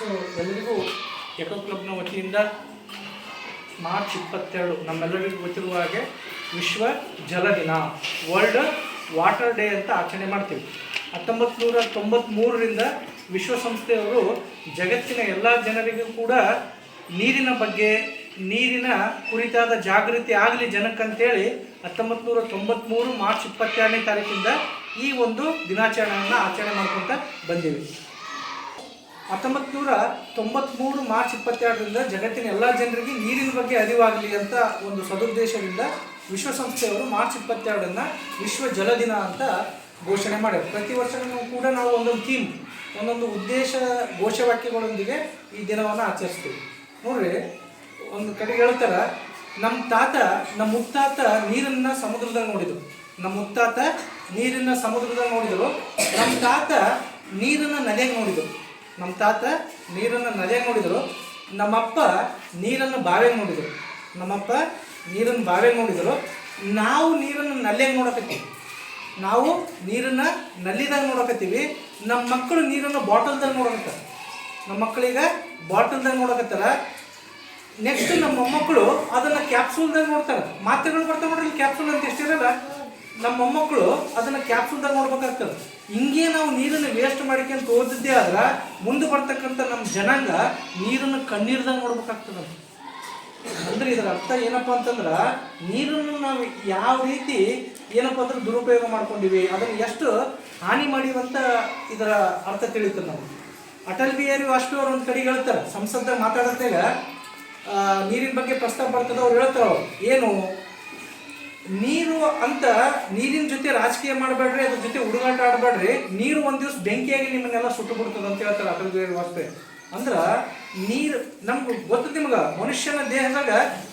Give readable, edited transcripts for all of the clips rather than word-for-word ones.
So ಎಲ್ಲರಿಗೂ eco ಕ್ಲಬ್ನ ವತಿಯಿಂದ ಮಾರ್ಚ್ 22 ನಮ್ಮೆಲ್ಲರಿಗೂ ಗೊತ್ತಿರುವ ಹಾಗೆ ವಿಶ್ವ ಜಲ ದಿನ, ವರ್ಲ್ಡ್ ವಾಟರ್ ಡೇ ಅಂತ ಆಚರಣೆ ಮಾಡ್ತೀವಿ. 1993ರಿಂದ ವಿಶ್ವಸಂಸ್ಥೆಯವರು ಜಗತ್ತಿನ ಎಲ್ಲ ಜನರಿಗೂ ಕೂಡ ನೀರಿನ ಬಗ್ಗೆ, ನೀರಿನ ಕುರಿತಾದ ಜಾಗೃತಿ ಆಗಲಿ ಜನಕ್ಕಂತೇಳಿ 1993 ಮಾರ್ಚ್ 22ನೇ ತಾರೀಕಿಂದ ಈ ಒಂದು ದಿನಾಚರಣೆಯನ್ನು ಆಚರಣೆ ಮಾಡ್ಕೊತ ಬಂದೀವಿ. 1993 ಮಾರ್ಚ್ 22ರಿಂದ ಜಗತ್ತಿನ ಎಲ್ಲ ಜನರಿಗೆ ನೀರಿನ ಬಗ್ಗೆ ಅರಿವಾಗಲಿ ಅಂತ ಒಂದು ಸದುದ್ದೇಶದಿಂದ ವಿಶ್ವಸಂಸ್ಥೆಯವರು ಮಾರ್ಚ್ 22ನ್ನು ವಿಶ್ವ ಜಲ ದಿನ ಅಂತ ಘೋಷಣೆ ಮಾಡ್ಯಾರ. ಪ್ರತಿ ವರ್ಷವೂ ಕೂಡ ನಾವು ಒಂದೊಂದು ಥೀಮ್, ಒಂದೊಂದು ಉದ್ದೇಶ ಘೋಷವಾಕ್ಯಗಳೊಂದಿಗೆ ಈ ದಿನವನ್ನು ಆಚರಿಸ್ತೀವಿ. ನೋಡ್ರಿ, ಒಂದು ಕಡೆಗೆ ಹೇಳ್ತಾರೆ, ನಮ್ಮ ಮುತ್ತಾತ ನೀರನ್ನು ಸಮುದ್ರದಾಗ ನೋಡಿದರು. ನಮ್ಮ ಮುತ್ತಾತ ನೀರನ್ನು ಸಮುದ್ರದಾಗ ನೋಡಿದರು. ನಮ್ಮ ತಾತ ನೀರನ್ನು ನದಿಯಾಗ ನೋಡಿದರು. ನಮ್ಮ ತಾತ ನೀರನ್ನು ನದಿಯಾಗ ನೋಡಿದರು. ನಮ್ಮಪ್ಪ ನೀರನ್ನು ಬಾವಿಯಾಗ ನೋಡಿದರು. ನಮ್ಮಪ್ಪ ನೀರನ್ನು ಬಾವಿಯಾಗ ನೋಡಿದರು. ನಾವು ನೀರನ್ನು ನಲ್ಲಿಯಾಗ ನೋಡಕತ್ತೀವಿ. ನಾವು ನೀರನ್ನು ನಲ್ಲಿದಾಗ ನೋಡಕತ್ತೀವಿ. ನಮ್ಮ ಮಕ್ಕಳು ನೀರನ್ನು ಬಾಟಲ್ದಾಗ ನೋಡಕತ್ತಾರೆ. ನಮ್ಮ ಮಕ್ಕಳೀಗ ಬಾಟಲ್ದಾಗ ನೋಡಕತ್ತಾರ. ನೆಕ್ಸ್ಟ್ ನಮ್ಮ ಮೊಮ್ಮಕ್ಕಳು ಅದನ್ನು ಕ್ಯಾಪ್ಸೂಲ್ದಾಗ ನೋಡ್ತಾರೆ. ಮಾತ್ರೆಗಳು ಬರ್ತಾವೆ ನೋಡ್ರಿ, ಕ್ಯಾಪ್ಸೂಲ್ ಅಂತ ಎಷ್ಟಿರಲ್ಲ, ನಮ್ಮ ಮೊಮ್ಮಕ್ಕಳು ಅದನ್ನು ಕ್ಯಾಪ್ಸೂಲ್ದಾಗ ನೋಡ್ಬೇಕಾಗ್ತದೆ. ಹಿಂಗೆ ನಾವು ನೀರನ್ನು ವೇಸ್ಟ್ ಮಾಡಿಕೊಂಡು ಓದಿದ್ದೇ ಆದ್ರೆ ಮುಂದೆ ಬರ್ತಕ್ಕಂಥ ನಮ್ಮ ಜನಾಂಗ ನೀರನ್ನು ಕಣ್ಣೀರ್ದಾಗ ನೋಡ್ಬೇಕಾಗ್ತದೆ. ಅಂದರೆ ಇದರ ಅರ್ಥ ಏನಪ್ಪ ಅಂತಂದ್ರೆ, ನೀರನ್ನು ನಾವು ಯಾವ ರೀತಿ ಏನಪ್ಪ ಅಂದ್ರೆ ದುರುಪಯೋಗ ಮಾಡ್ಕೊಂಡಿವಿ, ಅದನ್ನು ಎಷ್ಟು ಹಾನಿ ಮಾಡಿವಂತ ಇದರ ಅರ್ಥ ತಿಳಿತದೆ ನಾವು. ಅಟಲ್ ಬಿಹಾರಿ ವಾಜಪೇಯಿ ಅವರು ಒಂದು ಕಡೆಗೆ ಹೇಳ್ತಾರೆ, ಸಂಸತ್ದಾಗ ಮಾತಾಡೋದಾಗ ನೀರಿನ ಬಗ್ಗೆ ಪ್ರಸ್ತಾಪ ಬರ್ತದೆ. ಅವ್ರು ಹೇಳ್ತಾರೆ, ಏನು ನೀರು ಅಂತ, ನೀರಿನ ಜೊತೆ ರಾಜಕೀಯ ಮಾಡಬೇಡ್ರಿ, ಅದ್ರ ಜೊತೆ ಹುಡುಗಾಟ ಆಡಬೇಡ್ರಿ, ನೀರು ಒಂದು ದಿವಸ ಬೆಂಕಿಯಾಗಿ ನಿಮ್ಮನ್ನೆಲ್ಲ ಸುಟ್ಟು ಬಿಡ್ತದೆ ಅಂತ ಹೇಳ್ತಾರೆ ಅಟಲ್ ಬಿಹಾರಿ ವಾಜಪೇಯಿ. ಅಂದ್ರೆ ನೀರು ನಮ್ಗೆ ಗೊತ್ತದ, ನಿಮ್ಗೆ ಮನುಷ್ಯನ ದೇಹದಾಗ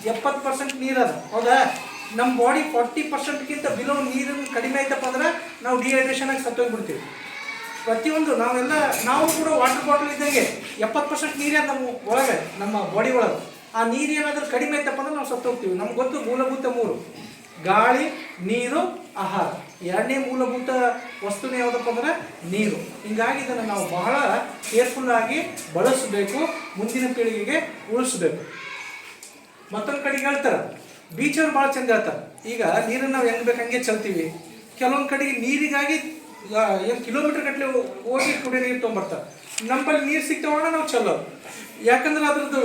70% ನೀರದ, ಹೌದಾ? ನಮ್ಮ ಬಾಡಿ 40%ಗಿಂತ ಬಿಲೋ ನೀರನ್ನು ಕಡಿಮೆ ಆಯ್ತಪ್ಪ ಅಂದ್ರೆ ನಾವು ಡಿಹೈಡ್ರೇಷನ್ ಆಗಿ ಸತ್ತೋಗ್ಬಿಡ್ತೀವಿ. ಪ್ರತಿಯೊಂದು ನಾವು ಕೂಡ ವಾಟರ್ ಬಾಟಲ್ ಇದ್ದಂಗೆ 70% ನೀರೇ ನಮ್ಮ ಒಳಗೆ, ನಮ್ಮ ಬಾಡಿ ಒಳಗೆ. ಆ ನೀರು ಏನಾದರೂ ಕಡಿಮೆ ಆಯ್ತಪ್ಪ ಅಂದ್ರೆ ನಾವು ಸತ್ತೋಗ್ತೀವಿ. ನಮ್ಗೆ ಗೊತ್ತು ಮೂಲಭೂತ 3: ಗಾಳಿ, ನೀರು, ಆಹಾರ. ಎರಡನೇ ಮೂಲಭೂತ ವಸ್ತುನೇ ಯಾವುದಪ್ಪ ಅಂದ್ರೆ ನೀರು. ಹೀಗಾಗಿ ಇದನ್ನು ನಾವು ಬಹಳ ಕೇರ್ಫುಲ್ಲಾಗಿ ಬಳಸಬೇಕು, ಮುಂದಿನ ಪೀಳಿಗೆಗೆ ಉಳಿಸ್ಬೇಕು. ಮತ್ತೊಂದು ಕಡೆಗೆ ಹೇಳ್ತಾರೆ, ಬೀಚವ್ರು ಭಾಳ ಚಂದ ಹೇಳ್ತಾರೆ, ಈಗ ನೀರನ್ನು ನಾವು ಹೆಂಗೆ ಬೇಕು ಹಂಗೆ ಚಲ್ತೀವಿ. ಕೆಲವೊಂದು ಕಡೆಗೆ ನೀರಿಗಾಗಿ ಏನು ಕಿಲೋಮೀಟರ್ ಗಟ್ಟಲೆ ಹೋಗಿ ಕುಡಿಯೋ ನೀರು ತೊಗೊಂಬರ್ತಾರೆ. ನಮ್ಮಲ್ಲಿ ನೀರು ಸಿಗ್ತಾವಣ್ಣ ನಾವು ಚಲ್ಲೋದು. ಯಾಕಂದ್ರೆ ಅದ್ರದ್ದು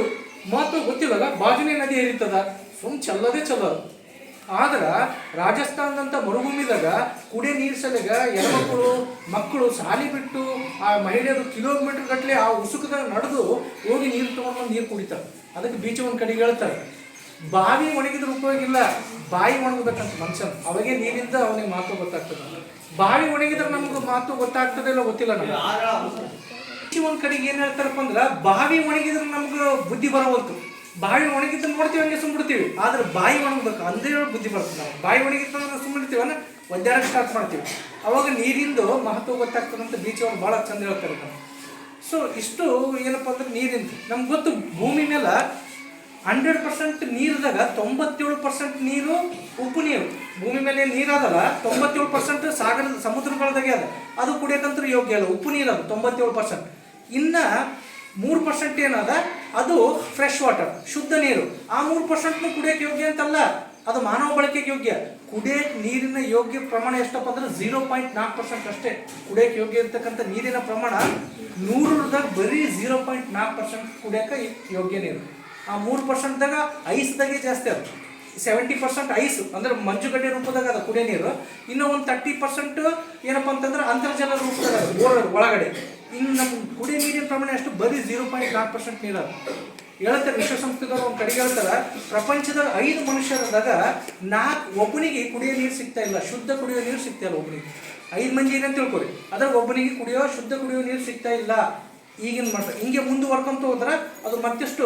ಮಹತ್ವ ಗೊತ್ತಿಲ್ಲಲ್ಲ, ಬಾಜುನೇ ನದಿ ಹರಿತದ, ಸುಮ್ಮನೆ ಚಲ್ಲೋದೇ ಚಲ್ಲೋದು. ಆದ್ರೆ ರಾಜಸ್ಥಾನದಂಥ ಮರುಭೂಮಿದಾಗ ಕುಡಿಯೋ ನೀರು ಸಲಿಗ ಹೆಣ್ಮಕ್ಳು ಮಕ್ಕಳು ಸಾಲಿ ಬಿಟ್ಟು ಆ ಮಹಿಳೆಯರು ಕಿಲೋಮೀಟರ್ ಗಟ್ಟಲೆ ಆ ಉಸುಕದಾಗ ನಡೆದು ಹೋಗಿ ನೀರು ತೊಗೊಂಡು ನೀರು ಕುಡಿತಾರೆ. ಅದಕ್ಕೆ ಬೀಚ್ ಒಂದು ಕಡೆಗೆ ಹೇಳ್ತಾರೆ, ಬಾವಿ ಒಣಗಿದ್ರೆ ಉಪಯೋಗ ಇಲ್ಲ, ಬಾಯಿ ಒಣಗಬೇಕಂತ ಮನುಷ್ಯನ, ಅವಾಗೇ ನೀರಿಂದ ಅವನಿಗೆ ಮಾತು ಗೊತ್ತಾಗ್ತದೆ. ಬಾವಿ ಒಣಗಿದ್ರೆ ನಮ್ಗೆ ಮಾತು ಗೊತ್ತಾಗ್ತದೆ ಇಲ್ಲ ಗೊತ್ತಿಲ್ಲ. ನಮ್ಗೆ ಒಂದು ಕಡೆಗೆ ಏನು ಹೇಳ್ತಾರಪ್ಪ ಅಂದ್ರೆ, ಬಾವಿ ಒಣಗಿದ್ರೆ ನಮ್ಗೆ ಬುದ್ಧಿ ಬರೋವಲ್ತು. ಬಾವಿ ಒಣಗಿದ್ರೆ ನೋಡ್ತೀವಿ, ಹಂಗೆ ಸುಮ್ಬಿಡ್ತೀವಿ. ಆದ್ರೆ ಬಾಯಿ ಒಣಗಬೇಕು ಅಂದ್ರೆ ಬುದ್ಧಿ ಬರ್ತದೆ. ನಾವು ಬಾಯಿ ಒಣಗಿತ್ತಂದ್ರೆ ಸುಮ್ಮಿಡ್ತೀವಿ ಅಂದ್ರೆ ಒದ್ದಾಡಕ್ಕೆ ಸ್ಟಾರ್ಟ್ ಮಾಡ್ತೀವಿ. ಅವಾಗ ನೀರಿಂದು ಮಹತ್ವ ಗೊತ್ತಾಗ್ತದಂತ ಬೀಚ್ ಅವ್ರು ಭಾಳ ಚಂದ ಹೇಳ್ತಾರೆ ನಾವು. ಸೊ ಇಷ್ಟು ಏನಪ್ಪ ಅಂದ್ರೆ ನೀರಿಂದ ನಮ್ಗೆ ಗೊತ್ತು. ಭೂಮಿ ಮೇಲೆ 100% ನೀರಿದಾಗ 97% ನೀರು ಉಪ್ಪು ನೀರು. ಭೂಮಿ ಮೇಲೆ ನೀರಾದಲ್ಲ 97% ಸಾಗರದ ಸಮುದ್ರಗಳದಾಗೆ ಅದ, ಅದು ಕುಡಿಯೋಕಂತೂ ಯೋಗ್ಯ ಅಲ್ಲ, ಉಪ್ಪು ನೀರು ಅದು 97%. ಇನ್ನು 3% ಏನದ ಅದು ಫ್ರೆಶ್ ವಾಟರ್, ಶುದ್ಧ ನೀರು. ಆ 3% ಕುಡಿಯೋಕೆ ಯೋಗ್ಯ ಅಂತಲ್ಲ, ಅದು ಮಾನವ ಬಳಕೆಗೆ ಯೋಗ್ಯ. ಕುಡಿಯೋಕೆ ನೀರಿನ ಯೋಗ್ಯ ಪ್ರಮಾಣ ಎಷ್ಟಪ್ಪ ಅಂದ್ರೆ 0.4% ಅಷ್ಟೇ. ಕುಡಿಯೋಕೆ ಯೋಗ್ಯ ಇರ್ತಕ್ಕಂಥ ನೀರಿನ ಪ್ರಮಾಣ 100ದಾಗ ಬರೀ 0.4% ಕುಡಿಯೋಕೆ ಯೋಗ್ಯ ನೀರು. ಆ 3%ದಾಗ ಐಸ್ದಾಗೆ ಜಾಸ್ತಿ ಅದು. 70% ಐಸ್ ಅಂದ್ರೆ ಮಂಜುಗಡ್ಡೆ ರೂಪದಾಗ ಅದು ಕುಡಿಯೋ ನೀರು. ಇನ್ನೂ ಒಂದು 30% ಏನಪ್ಪ ಅಂತಂದ್ರೆ ಅಂತರ್ಜಲ ರೂಪದಾಗ ಬೋರ್ ಒಳಗಡೆ. ಇನ್ನು ನಮ್ಮ ಕುಡಿಯೋ ನೀರಿನ ಪ್ರಮಾಣ ಎಷ್ಟು? ಬರೀ 0.4% ನೀರು ಅದು. ಹೇಳ್ತಾರೆ ವಿಶ್ವಸಂಸ್ಥೆದವರು ಒಂದು ಕಡೆಗೆ ಹೇಳ್ತಾರೆ, ಪ್ರಪಂಚದ 5 ಮನುಷ್ಯರದಾಗ ಒಬ್ಬನಿಗೆ ಕುಡಿಯೋ ನೀರು ಸಿಗ್ತಾ ಇಲ್ಲ, ಶುದ್ಧ ಕುಡಿಯೋ ನೀರು ಸಿಗ್ತಾ ಇಲ್ಲ ಒಬ್ಬನಿಗೆ. 5 ಮಂದಿ ಏನಂತ ತಿಳ್ಕೊರಿ, ಅದ್ರಾಗ ಒಬ್ಬನಿಗೆ ಶುದ್ಧ ಕುಡಿಯೋ ನೀರು ಸಿಗ್ತಾ ಇಲ್ಲ. ಈಗಿನ ಮಾಡ್ತಾರೆ ಹಿಂಗೆ ಮುಂದುವರ್ಕೊಂತ ಹೋದ್ರೆ ಅದು ಮತ್ತಷ್ಟು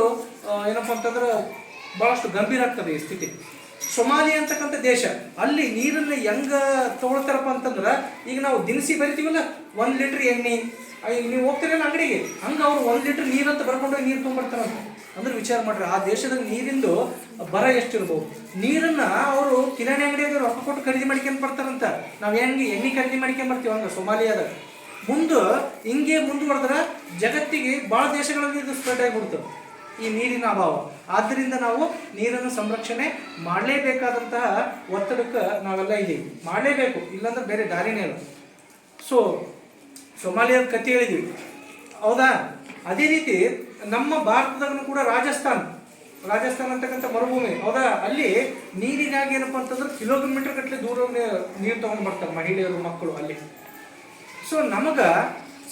ಏನಪ್ಪ ಅಂತಂದ್ರೆ ಭಾಳಷ್ಟು ಗಂಭೀರ ಆಗ್ತದೆ ಈ ಸ್ಥಿತಿ. ಸೊಮಾಲಿಯಾ ಅಂತಕ್ಕಂಥ ದೇಶ, ಅಲ್ಲಿ ನೀರನ್ನು ಹೆಂಗೆ ತೊಗೊಳ್ತಾರಪ್ಪ ಅಂತಂದ್ರೆ, ಈಗ ನಾವು ದಿನಸಿ ಬರಿತೀವಲ್ಲ, 1 ಲೀಟ್ರ್ ಎಣ್ಣೆ, ನೀವು ಹೋಗ್ತೀರಲ್ಲ ಅಂಗಡಿಗೆ, ಹಂಗೆ ಅವ್ರು 1 ಲೀಟ್ರ್ ನೀರಂತ ಬರ್ಕೊಂಡೋಗಿ ನೀರು ತೊಗೊಂಡ್ಬರ್ತಾರಂತ. ಅಂದ್ರೆ ವಿಚಾರ ಮಾಡ್ರಿ, ಆ ದೇಶದಾಗ ನೀರಿಂದು ಬರ ಎಷ್ಟಿರ್ಬೋದು. ನೀರನ್ನು ಅವರು ಕಿರಾಣಿ ಅಂಗಡಿಯಾಗ ರೊಕ್ಕ ಕೊಟ್ಟು ಖರೀದಿ ಮಾಡ್ಕೊಂಡು ಬರ್ತಾರಂತ. ನಾವು ಹೆಂಗೆ ಎಣ್ಣೆ ಖರೀದಿ ಮಾಡ್ಕೊಂಡು ಬರ್ತೀವಿ ಹಂಗೆ ಸೊಮಾಲಿಯಾದಾಗ. ಮುಂದೆ ಹಿಂಗೆ ಮುಂದುವರೆದ್ರೆ ಜಗತ್ತಿಗೆ ಭಾಳ ದೇಶಗಳಲ್ಲಿ ಇದು ಸ್ಪ್ರೆಡ್ ಆಗಿಬಿಡ್ತದೆ ಈ ನೀರಿನ ಅಭಾವ. ಆದ್ದರಿಂದ ನಾವು ನೀರನ್ನು ಸಂರಕ್ಷಣೆ ಮಾಡಲೇಬೇಕಾದಂತಹ ಒತ್ತಡಕ್ಕೆ ನಾವೆಲ್ಲ ಇದ್ದೀವಿ, ಮಾಡಲೇಬೇಕು, ಇಲ್ಲಾಂದ್ರೆ ಬೇರೆ ದಾರಿನೇ ಇಲ್ಲ. ಸೊ ಸೊಮಾಲಿಯಾದ ಕಥೆ ಹೇಳಿದ್ವಿ, ಹೌದಾ? ಅದೇ ರೀತಿ ನಮ್ಮ ಭಾರತದಾಗೂ ಕೂಡ ರಾಜಸ್ಥಾನ ಅಂತಕ್ಕಂಥ ಮರುಭೂಮಿ, ಹೌದಾ? ಅಲ್ಲಿ ನೀರಿಗಾಗಿ ಏನಪ್ಪ ಅಂತಂದ್ರೆ ಕಿಲೋಮೀಟರ್ ಗಟ್ಟಲೆ ದೂರ ನೀರು ತೊಗೊಂಡು ಬರ್ತಾರೆ ಮಹಿಳೆಯರು, ಮಕ್ಕಳು ಅಲ್ಲಿ. ಸೊ ನಮಗೆ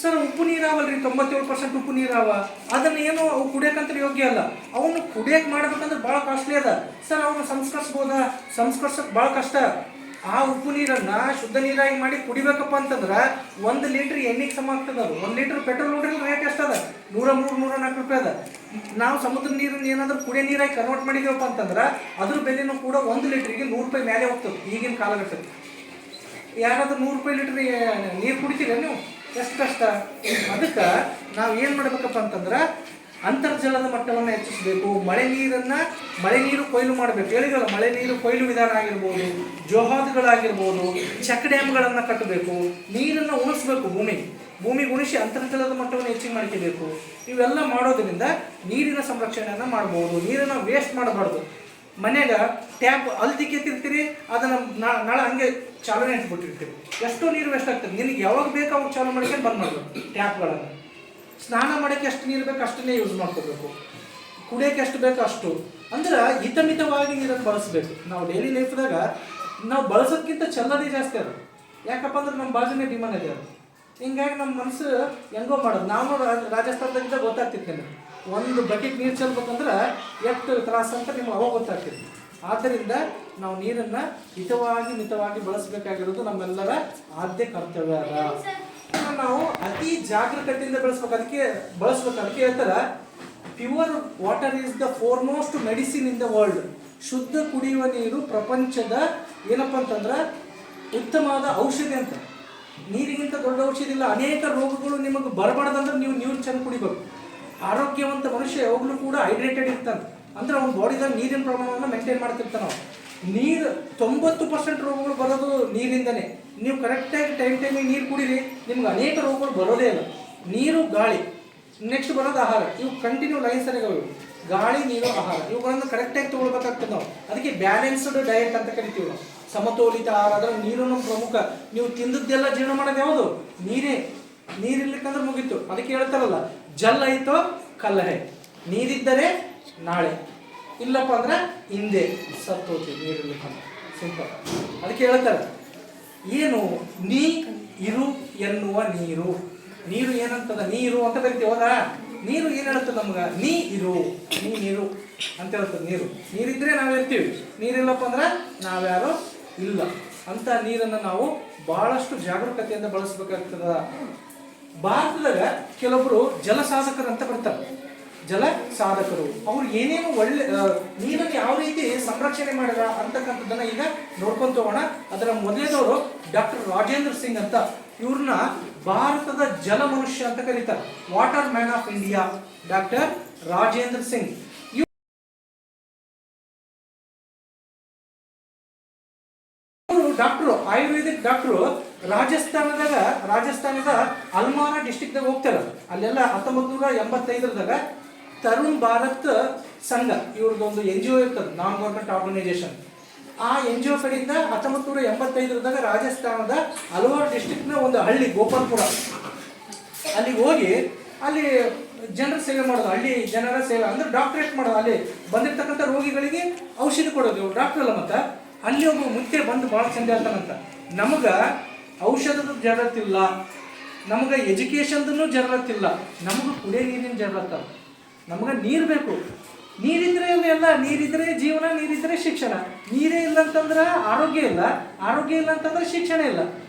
ಸರ್ ಉಪ್ಪು ನೀರಾವಲ್ರಿ, 97% ಉಪ್ಪು ನೀರಾವ, ಅದನ್ನು ಏನು ಅವು ಕುಡಿಯೋಕ್ಕಂತ ಯೋಗ್ಯ ಅಲ್ಲ. ಅವನು ಕುಡಿಯೋಕೆ ಮಾಡ್ಬೇಕಂದ್ರೆ ಭಾಳ ಕಾಸ್ಟ್ಲಿ ಅದ ಸರ್. ಅವನು ಸಂಸ್ಕರಿಸೋಕೆ ಭಾಳ ಕಷ್ಟ. ಆ ಉಪ್ಪು ನೀರನ್ನು ಶುದ್ಧ ನೀರಾಗಿ ಮಾಡಿ ಕುಡಿಬೇಕಪ್ಪ ಅಂತಂದ್ರೆ 1 ಲೀಟ್ರ್ ಎಣ್ಣೆಗೆ ಸಮ ಆಗ್ತದೆ. ಅದು 1 ಲೀಟ್ರ್ ಪೆಟ್ರೋಲ್ ನೋಡ್ರಿ ರೇಟ್ ಎಷ್ಟದ, 103-104 ರೂಪಾಯಿ ಅದ. ನಾವು ಸಮುದ್ರ ನೀರನ್ನು ಏನಾದರೂ ಕುಡಿಯೋ ನೀರಾಗಿ ಕನ್ವರ್ಟ್ ಮಾಡಿದೇವಪ್ಪ ಅಂತಂದ್ರೆ ಅದ್ರ ಬೆಲೆನೂ ಕೂಡ 1 ಲೀಟ್ರಿಗೆ 100 ರೂಪಾಯಿ ಮೇಲೆ ಹೋಗ್ತದೆ ಈಗಿನ ಕಾಲಘಟ್ಟಕ್ಕೆ. ಯಾರಾದ್ರೂ 100 ರೂಪಾಯಿ ಲೀಟ್ರ್ ನೀರು ಕುಡಿತೀರ ನೀವು? ಎಷ್ಟು ಕಷ್ಟ. ಅದಕ್ಕೆ ನಾವು ಏನು ಮಾಡಬೇಕಪ್ಪ ಅಂತಂದ್ರೆ ಅಂತರ್ಜಲದ ಮಟ್ಟವನ್ನು ಹೆಚ್ಚಿಸಬೇಕು. ಮಳೆ ನೀರು ಕೊಯ್ಲು ಮಾಡಬೇಕು. ಹೇಳಿದಲ್ಲ, ಮಳೆ ನೀರು ಕೊಯ್ಲು ವಿಧಾನ ಆಗಿರ್ಬೋದು, ಜೋಹಾದ್ಗಳಾಗಿರ್ಬೋದು, ಚೆಕ್ ಡ್ಯಾಮ್ಗಳನ್ನು ಕಟ್ಟಬೇಕು, ನೀರನ್ನು ಉಣಿಸ್ಬೇಕು, ಭೂಮಿಗೆ ಉಣಿಸಿ ಅಂತರ್ಜಲದ ಮಟ್ಟವನ್ನು ಹೆಚ್ಚಿಗೆ ಮಾಡ್ಕೋಬೇಕು. ಇವೆಲ್ಲ ಮಾಡೋದ್ರಿಂದ ನೀರಿನ ಸಂರಕ್ಷಣೆಯನ್ನು ಮಾಡ್ಬೋದು. ನೀರನ್ನು ವೇಸ್ಟ್ ಮಾಡಬಾರ್ದು. ಮನೆಯಾಗ ಟ್ಯಾಪ್ ಕೆತ್ತಿರ್ತೀರಿ, ಅದನ್ನು ನಾಳೆ ಹಂಗೆ ಚಾಲನೆ ಇಟ್ಬಿಟ್ಟಿರ್ತೀವಿ, ಎಷ್ಟೋ ನೀರು ವೇಸ್ಟ್ ಆಗ್ತದೆ. ನಿನಗೆ ಯಾವಾಗ ಬೇಕು ಅವಾಗ ಚಾಲು ಮಾಡ್ಕೊಂಡು ಬಂದ್ ಮಾಡಬೇಕು ಟ್ಯಾಪ್ಗಳನ್ನು. ಸ್ನಾನ ಮಾಡೋಕ್ಕೆ ಎಷ್ಟು ನೀರು ಬೇಕು ಅಷ್ಟನ್ನೇ ಯೂಸ್ ಮಾಡ್ಕೋಬೇಕು, ಕುಡಿಯೋಕ್ಕೆ ಎಷ್ಟು ಬೇಕು ಅಷ್ಟು. ಅಂದ್ರೆ ಹಿತಮಿತವಾಗಿ ನೀರನ್ನು ಬಳಸಬೇಕು. ನಾವು ಡೈಲಿ ಲೈಫ್ದಾಗ ನಾವು ಬಳಸೋದಕ್ಕಿಂತ ಚೆಲ್ಲೋದೇ ಜಾಸ್ತಿ ಅದು. ಯಾಕಪ್ಪ ಅಂದ್ರೆ ನಮ್ಮ ಬಾಜುನೇ ಡಿಮಾಂಡ್ ಇದೆ ಅದು. ಹಿಂಗಾಗಿ ನಮ್ಮ ಮನಸ್ಸು ಹೆಂಗೋ ಮಾಡೋದು. ನಾವು ರಾಜಸ್ಥಾನದಾಗಿದ್ದ ಗೊತ್ತಾಗ್ತಿತ್ತು ನನಗೆ, 1 ಬಕೆಟ್ ನೀರು ಚೆಲ್ಬೇಕಂದ್ರೆ ಎಷ್ಟು ತ್ರಾಸ ಅಂತ ನಿಮ್ಗೆ ಅವಾಗ ಗೊತ್ತಾಗ್ತಿತ್ತು. ಆದ್ದರಿಂದ ನಾವು ನೀರನ್ನು ಮಿತವಾಗಿ ಬಳಸಬೇಕಾಗಿರೋದು ನಮ್ಮೆಲ್ಲರ ಆದ್ಯ ಕರ್ತವ್ಯ ಅದ. ನಾವು ಅತಿ ಜಾಗರೂಕತೆಯಿಂದ ಬಳಸ್ಬೇಕು. ಅದಕ್ಕೆ ಹೇಳ್ತಾರ, pure water is the foremost medicine in the world. ಶುದ್ಧ ಕುಡಿಯುವ ನೀರು ಪ್ರಪಂಚದ ಏನಪ್ಪ ಅಂತಂದ್ರೆ ಉತ್ತಮವಾದ ಔಷಧಿ ಅಂತ. ನೀರಿಗಿಂತ ದೊಡ್ಡ ಔಷಧಿ ಇಲ್ಲ. ಅನೇಕ ರೋಗಗಳು ನಿಮಗೆ ಬರಬಾರ್ದಂದ್ರೆ ನೀವು ನೀರು ಚೆಂದ ಕುಡಿಬೇಕು. ಆರೋಗ್ಯವಂತ ಮನುಷ್ಯ ಯಾವಾಗಲೂ ಕೂಡ ಹೈಡ್ರೇಟೆಡ್ ಇರ್ತಾನೆ, ಅಂದ್ರೆ ಅವ್ನ ಬಾಡಿದಾಗ ನೀರಿನ ಪ್ರಮಾಣವನ್ನು ಮೇಂಟೈನ್ ಮಾಡ್ತಿರ್ತಾನೆ. ನಾವು ನೀರು 90% ರೋಗಗಳು ಬರೋದು ನೀರಿಂದನೇ. ನೀವು ಕರೆಕ್ಟಾಗಿ ಟೈಮಿಗೆ ನೀರು ಕುಡೀರಿ, ನಿಮ್ಗೆ ಅನೇಕ ರೋಗಗಳು ಬರೋದೇ ಇಲ್ಲ. ನೀರು, ಗಾಳಿ, ನೆಕ್ಸ್ಟ್ ಬರೋದು ಆಹಾರ. ಇವು ಕಂಟಿನ್ಯೂ ಲೈನ್ಸ್ ಆಗಿವೆ. ಗಾಳಿ, ನೀರು, ಆಹಾರ ಇವುಗಳನ್ನು ಕರೆಕ್ಟಾಗಿ ತೊಗೊಳ್ಬೇಕಾಗ್ತದೆ ನಾವು. ಅದಕ್ಕೆ ಬ್ಯಾಲೆನ್ಸ್ಡ್ ಡಯಟ್ ಅಂತ ಕರಿತೀವಿ ನಾವು. ಸಮತೋಲಿತ ಆಹಾರ. ಅದರ ನೀರನ್ನು ಪ್ರಮುಖ. ನೀವು ತಿಂದದ್ದೆಲ್ಲ ಜೀರ್ಣ ಮಾಡೋದು ಯಾವುದು? ನೀರೇ. ನೀರಿರ್ಲಿಕ್ಕಂದ್ರೆ ಮುಗೀತು. ಅದಕ್ಕೆ ಹೇಳ್ತಾರಲ್ಲ, ಜಲ್ ಐತೋ ಕಲ್ಲ ಹೈ. ನೀರಿದ್ದರೆ ನಾಳೆ, ಇಲ್ಲಪ್ಪ ಅಂದ್ರೆ ಹಿಂದೆ ಸತ್ತೋತಿ ನೀರಿರ್ಲಿಕ್ಕಂದ್ರೆ. ಸಿಂಪಲ್. ಅದಕ್ಕೆ ಹೇಳ್ತಾರೆ, ಏನು ನೀ ಇರು ಎನ್ನುವ ನೀರು. ನೀರು ಏನಂತದ? ನೀರು ಅಂತ ಕರಿತೀವಿ, ಹೌದಾ? ನೀರು ಏನು ಹೇಳ್ತದೆ ನಮ್ಗೆ? ನೀರು ಅಂತ ಹೇಳ್ತದೆ. ನೀರಿದ್ರೆ ನಾವಿರ್ತೀವಿ, ನೀರಿಲ್ಲಪ್ಪ ಅಂದ್ರೆ ನಾವ್ಯಾರು ಇಲ್ಲ. ಅಂತ ನೀರನ್ನು ನಾವು ಬಹಳಷ್ಟು ಜಾಗರೂಕತೆಯಿಂದ ಬಳಸಬೇಕಾಗ್ತದ. ಭಾರತದಾಗ ಕೆಲವೊಬ್ರು ಜಲ ಸಾಧಕರು ಅಂತ ಬರ್ತಾರೆ. ಜಲ ಸಾಧಕರು ಅವ್ರು ಏನೇನು ಒಳ್ಳೆ ನೀರನ್ನು ಯಾವ ರೀತಿ ಸಂರಕ್ಷಣೆ ಮಾಡಿದ ಅಂತಕ್ಕಂಥದ್ದನ್ನ ಈಗ ನೋಡ್ಕೊಂತ ಹೋಗೋಣ. ಅದರ ಮೊದಲನೇದವರು ಡಾಕ್ಟರ್ ರಾಜೇಂದ್ರ ಸಿಂಗ್ ಅಂತ. ಇವ್ರನ್ನ ಭಾರತದ ಜಲ ಮನುಷ್ಯ ಅಂತ ಕರೀತಾರೆ. Water man of India, doctor Rajendra Singh. Doctor, Ayurvedic doctor. ರಾಜಸ್ಥಾನದ ಅಲ್ಮಾರ ಡಿಸ್ಟಿಕ್ದಾಗ ಹೋಗ್ತಾರೆ. ಅಲ್ಲೆಲ್ಲ 1985 ತರುಣ್ ಭಾರತ್ ಸಂಘ ಇವ್ರದ್ದೊಂದು NGO ಇರ್ತದೆ, ನಾನ್ ಗೌರ್ಮೆಂಟ್ ಆರ್ಗನೈಸೇಷನ್. ಆ NGO ಕಡೆಯಿಂದ 1985 ರಾಜಸ್ಥಾನದ ಅಲ್ವಾರ್ ಡಿಸ್ಟಿಕ್ನ ಒಂದು ಹಳ್ಳಿ ಗೋಪಾಲ್ಪುರ, ಅಲ್ಲಿಗೆ ಹೋಗಿ ಅಲ್ಲಿ ಜನರ ಸೇವೆ ಮಾಡೋದು. ಹಳ್ಳಿ ಜನರ ಸೇವೆ ಅಂದ್ರೆ ಡಾಕ್ಟ್ರೇಟ್ ಮಾಡೋದು. ಅಲ್ಲಿ ಬಂದಿರ್ತಕ್ಕಂಥ ರೋಗಿಗಳಿಗೆ ಔಷಧಿ ಕೊಡೋದು. ಇವ್ರು ಡಾಕ್ಟರ್ ಅಲ್ಲ. ಮತ್ತು ಅಲ್ಲಿ ಒಬ್ಬ ಮುಖ್ಯ ಬಂದು ಭಾಳ ಚಂದ ಹೇಳ್ತಾನಂತ, ನಮಗೆ ಔಷಧದ ಜರತ್ತಿಲ್ಲ, ನಮಗೆ ಎಜುಕೇಷನ್ದೂ ಜರತ್ತಿಲ್ಲ, ನಮಗೆ ಕುಡಿಯೋ ನೀರಿನ ಜರತ್ತ. ನಮಗೆ ನೀರು ಬೇಕು. ನೀರಿದ್ರೆ ಎಲ್ಲ, ನೀರಿದ್ರೆ ಜೀವನ, ನೀರಿದ್ರೆ ಶಿಕ್ಷಣ. ನೀರೇ ಇಲ್ಲ ಅಂತಂದ್ರೆ ಆರೋಗ್ಯ ಇಲ್ಲ, ಆರೋಗ್ಯ ಇಲ್ಲ ಅಂತಂದ್ರೆ ಶಿಕ್ಷಣ ಇಲ್ಲ.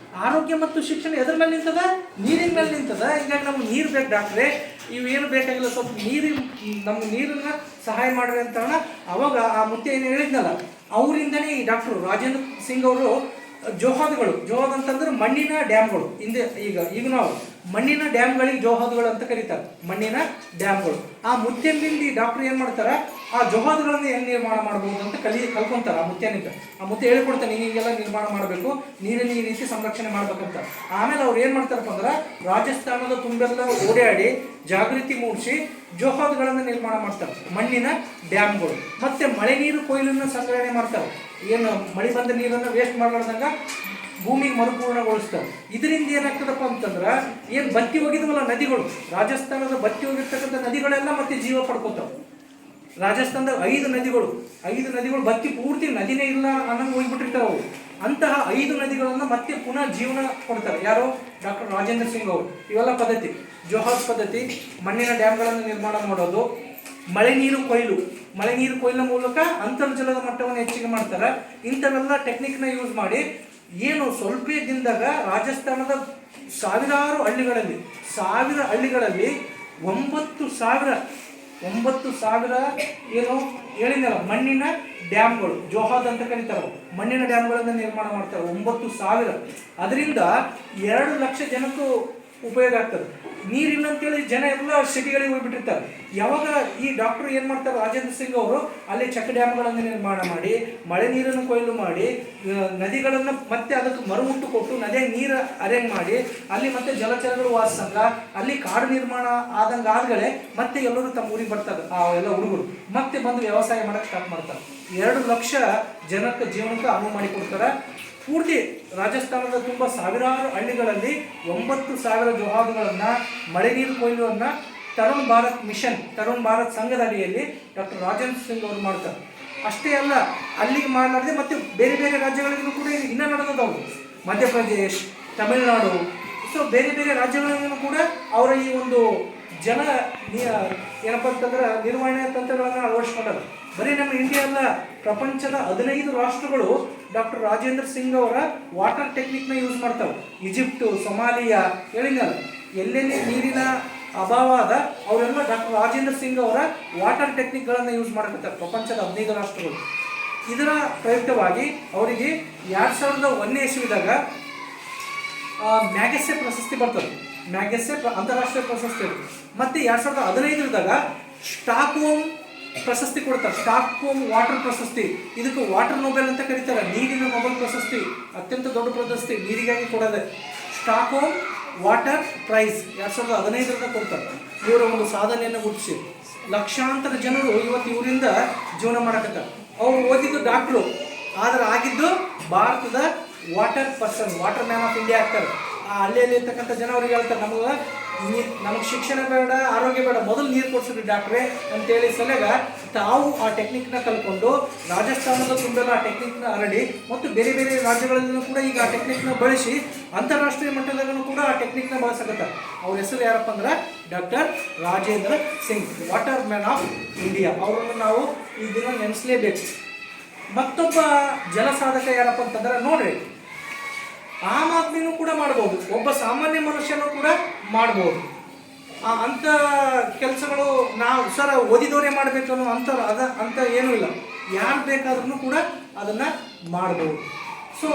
ಆರೋಗ್ಯ ಮತ್ತು ಶಿಕ್ಷಣ ಎದ್ರ ಮೇಲೆ ನಿಂತದ? ನೀರಿನ ಮೇಲೆ ನಿಂತದ. ಹೀಗಾಗಿ ನಮ್ಗೆ ನೀರು ಬೇಕು ಡಾಕ್ಟ್ರೇ. ಇವೇನು ಬೇಕಾಗಿಲ್ಲ, ಸ್ವಲ್ಪ ನಮ್ಗೆ ನೀರನ್ನ ಸಹಾಯ ಮಾಡ್ರಿ ಅಂತ. ಅವಾಗ ಆ ಮುತ್ತೆ ಏನು ಹೇಳಿದ್ನಲ್ಲ, ಅವರಿಂದನೇ ಈ ಡಾಕ್ಟರ್ ರಾಜೇಂದ್ರ ಸಿಂಗ್ ಅವರು ಜೋಹಾದ್ ಅಂತಂದ್ರೆ ಮಣ್ಣಿನ ಡ್ಯಾಮ್ಗಳು. ಈಗ ನಾವು ಮಣ್ಣಿನ ಡ್ಯಾಮ್ಗಳಿಗೆ ಜೋಹಾದ್ಗಳು ಅಂತ ಕರೀತಾರೆ. ಮಣ್ಣಿನ ಡ್ಯಾಮ್ಗಳು. ಆ ಮುತ್ತೆಯಿಂದ ಈ ಡಾಕ್ಟರ್ ಏನು ಮಾಡ್ತಾರೆ, ಆ ಜೊಹಾದ್ಗಳನ್ನು ಹೆಂಗೆ ನಿರ್ಮಾಣ ಮಾಡ್ಬೋದು ಅಂತ ಕಲ್ಕೊಂತಾರೆ ಆ ಮುತ್ಯನಿಂದ. ಆ ಮುತ್ಯ ಹೇಳ್ಕೊಡ್ತಾನೆ ಹೀಗೆಲ್ಲ ನಿರ್ಮಾಣ ಮಾಡಬೇಕು, ನೀರನ್ನು ಈ ರೀತಿ ಸಂರಕ್ಷಣೆ ಮಾಡ್ಬೇಕಂತ. ಆಮೇಲೆ ಅವ್ರು ಏನು ಮಾಡ್ತಾರಪ್ಪ ಅಂದ್ರೆ ರಾಜಸ್ಥಾನದ ತುಂಬೆಲ್ಲ ಓಡಾಡಿ ಜಾಗೃತಿ ಮೂಡಿಸಿ ಜೊಹಾದ್ಗಳನ್ನು ನಿರ್ಮಾಣ ಮಾಡ್ತಾರೆ, ಮಣ್ಣಿನ ಡ್ಯಾಮ್ಗಳು. ಮತ್ತೆ ಮಳೆ ನೀರು ಕೊಯ್ಲನ್ನು ಸಂಗ್ರಹಣೆ ಮಾಡ್ತಾರೆ. ಏನು ಮಳೆ ಬಂದ ನೀರನ್ನು ವೇಸ್ಟ್ ಮಾಡಲಾರ್ದಂಗ ಭೂಮಿಗೆ ಮರುಪೂರ್ಣಗೊಳಿಸ್ತಾರೆ. ಇದರಿಂದ ಏನಾಗ್ತದಪ್ಪ ಅಂತಂದ್ರೆ ಏನು ಬತ್ತಿ ಹೋಗಿದ್ವಲ್ಲ ನದಿಗಳು, ರಾಜಸ್ಥಾನದ ಬತ್ತಿ ಹೋಗಿರ್ತಕ್ಕಂಥ ನದಿಗಳೆಲ್ಲ ಮತ್ತೆ ಜೀವ ಪಡ್ಕೋತಾವೆ. ರಾಜಸ್ಥಾನದ 5 ನದಿಗಳು ಬತ್ತಿ ಪೂರ್ತಿ ನದಿನೇ ಇಲ್ಲ ಅನ್ನೋದು ಹೋಗ್ಬಿಟ್ಟಿರ್ತಾವೆ ಅವು. ಅಂತಹ 5 ನದಿಗಳನ್ನು ಮತ್ತೆ ಪುನಃ ಜೀವನ ಕೊಡ್ತಾರೆ. ಯಾರು? ಡಾಕ್ಟರ್ ರಾಜೇಂದ್ರ ಸಿಂಗ್ ಅವರು. ಇವೆಲ್ಲ ಪದ್ಧತಿ, ಜೊಹಾದ್ ಪದ್ಧತಿ, ಮಣ್ಣಿನ ಡ್ಯಾಮ್ಗಳನ್ನು ನಿರ್ಮಾಣ ಮಾಡೋದು, ಮಳೆ ನೀರು ಕೊಯ್ಲಿನ ಮೂಲಕ ಅಂತರ್ಜಲದ ಮಟ್ಟವನ್ನು ಹೆಚ್ಚಿಗೆ ಮಾಡ್ತಾರೆ. ಇಂಥವೆಲ್ಲ ಟೆಕ್ನಿಕ್ನ ಯೂಸ್ ಮಾಡಿ ಏನು ಸ್ವಲ್ಪ ದಿನದಾಗ ರಾಜಸ್ಥಾನದ ಸಾವಿರಾರು ಹಳ್ಳಿಗಳಲ್ಲಿ 9,000 ಏನು ಹೇಳಿದಲ್ಲ ಮಣ್ಣಿನ ಡ್ಯಾಮ್ಗಳು, ಜೊಹಾದ್ ಅಂತ ಕರೀತಾರೆ, ಮಣ್ಣಿನ ಡ್ಯಾಮ್ಗಳನ್ನು ನಿರ್ಮಾಣ ಮಾಡ್ತಾರೆ. 9,000. ಅದರಿಂದ 2 ಲಕ್ಷ ಜನಕ್ಕೂ ಉಪಯೋಗ ಆಗ್ತದೆ. ನೀರಿಲ್ಲ ಅಂತೇಳಿ ಜನ ಎಲ್ಲ ಸಿಟಿಗಳಿಗೆ ಹೋಗ್ಬಿಟ್ಟಿರ್ತಾರೆ. ಯಾವಾಗ ಈ ಡಾಕ್ಟರ್ ಏನು ಮಾಡ್ತಾರೆ, ರಾಜೇಂದ್ರ ಸಿಂಗ್ ಅವರು ಅಲ್ಲಿ ಚೆಕ್ ಡ್ಯಾಮ್ಗಳನ್ನು ನಿರ್ಮಾಣ ಮಾಡಿ ಮಳೆ ನೀರನ್ನು ಕೊಯ್ಲು ಮಾಡಿ ನದಿಗಳನ್ನು ಮತ್ತೆ ಅದಕ್ಕೆ ಮರುಮುಟ್ಟು ಕೊಟ್ಟು ನದಿಯ ನೀರು ಅರೇಂಜ್ ಮಾಡಿ ಅಲ್ಲಿ ಮತ್ತೆ ಜಲಚರಗಳು ವಾಸಂಗ ಅಲ್ಲಿ ಕಾಡು ನಿರ್ಮಾಣ ಆದಂಗಾದ್ಗಳೇ ಮತ್ತೆ ಎಲ್ಲರೂ ತಮ್ಮ ಊರಿಗೆ ಬರ್ತಾರೆ. ಆ ಎಲ್ಲ ಹುಡುಗರು ಮತ್ತೆ ಬಂದು ವ್ಯವಸಾಯ ಮಾಡಕ್ಕೆ ಸ್ಟಾರ್ಟ್ ಮಾಡ್ತಾರೆ. 2 ಲಕ್ಷ ಜನಕ್ಕೆ ಜೀವನಕ್ಕೆ ಅನುವು ಮಾಡಿಕೊಡ್ತಾರೆ. ಪೂರ್ತಿ ರಾಜಸ್ಥಾನದ ತುಂಬ ಸಾವಿರಾರು ಹಳ್ಳಿಗಳಲ್ಲಿ 9,000 ಜೊಹಾದ್ಗಳನ್ನು ಮಳೆ ನೀರು ಕೊಯ್ಲುವನ್ನು ತರುಣ್ ಭಾರತ್ ಸಂಘದ ಅಡಿಯಲ್ಲಿ ಡಾಕ್ಟರ್ ರಾಜೇಂದ್ರ ಸಿಂಗ್ ಅವರು ಮಾಡ್ತಾರೆ. ಅಷ್ಟೇ ಅಲ್ಲ, ಅಲ್ಲಿಗೆ ಮಾಡಲಾರದೆ ಮತ್ತೆ ಬೇರೆ ಬೇರೆ ರಾಜ್ಯಗಳಿಗೂ ಕೂಡ ಇನ್ನೂ ನಡೆದವು. ಮಧ್ಯಪ್ರದೇಶ್, ತಮಿಳುನಾಡು, ಸೊ ಬೇರೆ ಬೇರೆ ರಾಜ್ಯಗಳಿಗೂ ಕೂಡ ಅವರ ಈ ಒಂದು ಏನಪ್ಪ ಅಂತಂದ್ರೆ ನಿರ್ವಹಣೆ ತಂತ್ರಗಳನ್ನು ಅಳವಡಿಸ್ಕೊಂಡರು. ಬರೀ ನಮ್ಮ ಇಂಡಿಯಾ ಅಲ್ಲ, ಪ್ರಪಂಚದ 15 ರಾಷ್ಟ್ರಗಳು ಡಾಕ್ಟರ್ ರಾಜೇಂದ್ರ ಸಿಂಗ್ ಅವರ ವಾಟರ್ ಟೆಕ್ನಿಕ್ನ ಯೂಸ್ ಮಾಡ್ತಾವೆ. ಈಜಿಪ್ಟು, ಸೊಮಾಲಿಯಾ, ಹೇಳಿದ್ನಲ್ಲ ಎಲ್ಲೆಲ್ಲಿ ನೀರಿನ ಅಭಾವ ಅದ ಅವರೆಲ್ಲ ಡಾಕ್ಟರ್ ರಾಜೇಂದ್ರ ಸಿಂಗ್ ಅವರ ವಾಟರ್ ಟೆಕ್ನಿಕ್ಗಳನ್ನು ಯೂಸ್ ಮಾಡಕತ್ತಾರೆ, ಪ್ರಪಂಚದ 15 ರಾಷ್ಟ್ರಗಳು. ಇದರ ಪ್ರಯುಕ್ತವಾಗಿ ಅವರಿಗೆ 2001ನೇ ಇಸ್ವಿದಾಗ ಮ್ಯಾಗೆಸೆ ಪ್ರಶಸ್ತಿ ಬರ್ತದೆ. ಮ್ಯಾಗೆಸೆ ಅಂತಾರಾಷ್ಟ್ರೀಯ ಪ್ರಶಸ್ತಿ. ಮತ್ತು 2015ದಾಗ ಸ್ಟಾಕ್ಹೋಮ್ ಪ್ರಶಸ್ತಿ ಕೊಡ್ತಾರೆ, ಸ್ಟಾಕ್ಹೋಮ್ ವಾಟರ್ ಪ್ರಶಸ್ತಿ. ಇದಕ್ಕೆ ವಾಟರ್ ನೊಬೆಲ್ ಅಂತ ಕರೀತಾರೆ, ನೀರಿನ ನೊಬೆಲ್ ಪ್ರಶಸ್ತಿ. ಅತ್ಯಂತ ದೊಡ್ಡ ಪ್ರಶಸ್ತಿ ನೀರಿಗಾಗಿ ಕೊಡೋದೆ. ಸ್ಟಾಕ್ಹೋಮ್ ವಾಟರ್ ಪ್ರೈಸ್ 2015ರಿಂದ ಕೊಡ್ತಾರೆ. ಇವರ ಒಂದು ಸಾಧನೆಯನ್ನು ಗುರುತಿಸಿ ಲಕ್ಷಾಂತರ ಜನರು ಇವತ್ತು ಇವರಿಂದ ಜೀವನ ಮಾಡಕತ್ತಾರೆ. ಅವರು ಓದಿದ್ದು ಡಾಕ್ಟ್ರು, ಆದರೆ ಆಗಿದ್ದು ಭಾರತದ ವಾಟರ್ ಮ್ಯಾನ್ ಆಫ್ ಇಂಡಿಯಾ ಆಗ್ತಾರೆ. ಆ ಹಳ್ಳಿಯಲ್ಲಿ ಇರ್ತಕ್ಕಂಥ ಜನ ಅವ್ರಿಗೆ ಹೇಳ್ತಾರೆ, ನಮಗೆ ಶಿಕ್ಷಣ ಬೇಡ, ಆರೋಗ್ಯ ಬೇಡ, ಮೊದಲು ನೀರು ಕೊಡ್ಸಿದ್ರಿ ಡಾಕ್ಟ್ರೇ ಅಂತೇಳಿ ಸಲಗ ತಾವು ಆ ಟೆಕ್ನಿಕ್ನ ಕಲ್ಕೊಂಡು ರಾಜಸ್ಥಾನದ ತುಂಬೆಲ್ಲ ಆ ಟೆಕ್ನಿಕ್ನ ಹರಡಿ ಮತ್ತು ಬೇರೆ ಬೇರೆ ರಾಜ್ಯಗಳಲ್ಲೂ ಕೂಡ ಈಗ ಆ ಟೆಕ್ನಿಕ್ನ ಬಳಸಿ ಅಂತಾರಾಷ್ಟ್ರೀಯ ಮಟ್ಟದಾಗೂ ಕೂಡ ಆ ಟೆಕ್ನಿಕ್ನ ಬಳಸಕತ್ತಾರೆ. ಅವ್ರ ಹೆಸರು ಯಾರಪ್ಪ ಅಂದ್ರೆ doctor Rajendra Singh, water man of India. ಅವರನ್ನು ನಾವು ಈ ದಿನ ನೆನೆಸಲೇಬೇಕು. ಮತ್ತೊಬ್ಬ ಜಲ ಸಾಧಕ ಯಾರಪ್ಪ ಅಂತಂದ್ರೆ ನೋಡ್ರಿ, ಆಮ್ ಆದ್ಮಿನೂ ಕೂಡ ಮಾಡ್ಬೋದು, ಒಬ್ಬ ಸಾಮಾನ್ಯ ಮನುಷ್ಯನೂ ಕೂಡ ಮಾಡ್ಬೋದು. ಅಂಥ ಕೆಲಸಗಳು ನಾವು ಓದಿದವರೇ ಮಾಡಬೇಕು ಅನ್ನೋ ಅಂತ ಏನೂ ಇಲ್ಲ. ಯಾರು ಬೇಕಾದ್ರೂ ಕೂಡ ಅದನ್ನು ಮಾಡ್ಬೋದು. ಸೊ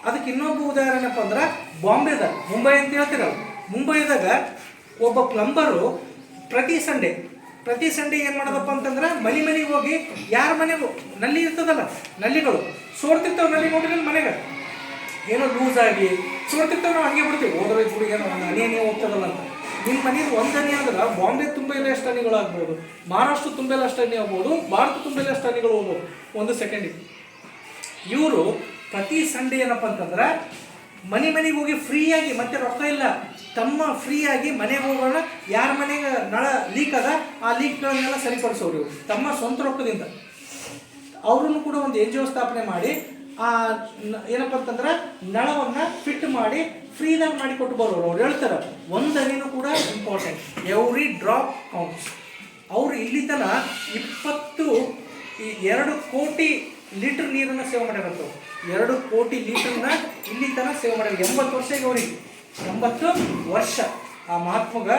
ಅದಕ್ಕೆ ಇನ್ನೊಬ್ಬ ಉದಾಹರಣೆಪ್ಪ ಅಂದ್ರೆ ಬಾಂಬೆದಾಗ, ಮುಂಬೈ ಅಂತ ಹೇಳ್ತೀರಲ್ಲ, ಮುಂಬೈದಾಗ ಒಬ್ಬ ಪ್ಲಂಬರು ಪ್ರತಿ ಸಂಡೇ ಏನು ಮಾಡೋದಪ್ಪ ಅಂತಂದ್ರೆ ಮನೆಗೆ ಹೋಗಿ ಯಾರ ಮನೆಗೂ ನಲ್ಲಿ ಇರ್ತದಲ್ಲ, ನಲ್ಲಿಗಳು ಸೋಡ್ತಿರ್ತಾವೆ, ನಲ್ಲಿ ನೋಡಿದ್ರೆ ಮನೆಗೆ ಏನೋ ಲೂಸ್ ಆಗಿ ಸೋಡ್ತಿರ್ತಾವೆ, ನಾವು ಹಂಗೆ ಬಿಡ್ತೀವಿ, ಹೋದ್ರೆ ಗುಡಿ ಏನೋ ಒಂದು ಹನಿ ಹೋಗ್ತದಲ್ಲ ಅಂತ. ನಿಮ್ಮ ಮನೇಲಿ ಒಂದು ಹನಿ ಅಂದ್ರೆ ಬಾಂಬೆ ತುಂಬೆಲ್ಲ ಎಷ್ಟು ಹನಿಗಳು ಆಗ್ಬೋದು, ಮಹಾರಾಷ್ಟ್ರ ತುಂಬೆಲ್ಲ ಅಷ್ಟು ಹನಿ ಆಗ್ಬೋದು, ಭಾರತ ತುಂಬೆಲ್ಲ ಎಷ್ಟು ಹನಿಗಳು ಹೋಗ್ಬೋದು ಒಂದು ಸೆಕೆಂಡಿಗೆ. ಇವರು ಪ್ರತಿ ಸಂಡೇ ಏನಪ್ಪ ಅಂತಂದ್ರೆ ಮನೆಗೆ ಹೋಗಿ ಫ್ರೀಯಾಗಿ, ಮತ್ತೆ ರೊಕ್ಕ ಇಲ್ಲ, ತಮ್ಮ ಫ್ರೀಯಾಗಿ ಮನೆಗೆ ಹೋಗೋಣ, ಯಾರ ಮನೆಗೆ ನಳ ಲೀಕ್ ಅದ ಆ ಲೀಕ್ಗಳನ್ನೆಲ್ಲ ಸರಿಪಡಿಸೋರು ಇವರು ತಮ್ಮ ಸ್ವಂತ ರೊಕ್ಕದಿಂದ. ಅವ್ರನ್ನು ಕೂಡ ಒಂದು NGO ಸ್ಥಾಪನೆ ಮಾಡಿ ಏನಪ್ಪ ಅಂತಂದ್ರೆ ನಳವನ್ನು ಫಿಟ್ ಮಾಡಿ ಫ್ರೀದಾಗ ಮಾಡಿಕೊಟ್ಟು ಬರೋರು. ಅವ್ರು ಹೇಳ್ತಾರೆ ಒಂದು ಹನಿನೂ ಕೂಡ ಇಂಪಾರ್ಟೆಂಟ್, ಎವ್ರಿ ಡ್ರಾಪ್ ಕೌಂಟ್ಸ್. ಅವರು ಇಲ್ಲಿ ತನ 2 ಕೋಟಿ ಲೀಟರ್ ನೀರನ್ನು ಸೇವ್ ಮಾಡಿರ್ತಾರೆ. 2 ಕೋಟಿ ಲೀಟರ್ನ ಇಲ್ಲಿ ತನಕ ಸೇವ್ ಮಾಡ್ಯಾರ. 80 ವರ್ಷ ಈಗ ಅವ್ರಿಗೆ, 80 ವರ್ಷ. ಆ ಮಹಾತ್ಮಗ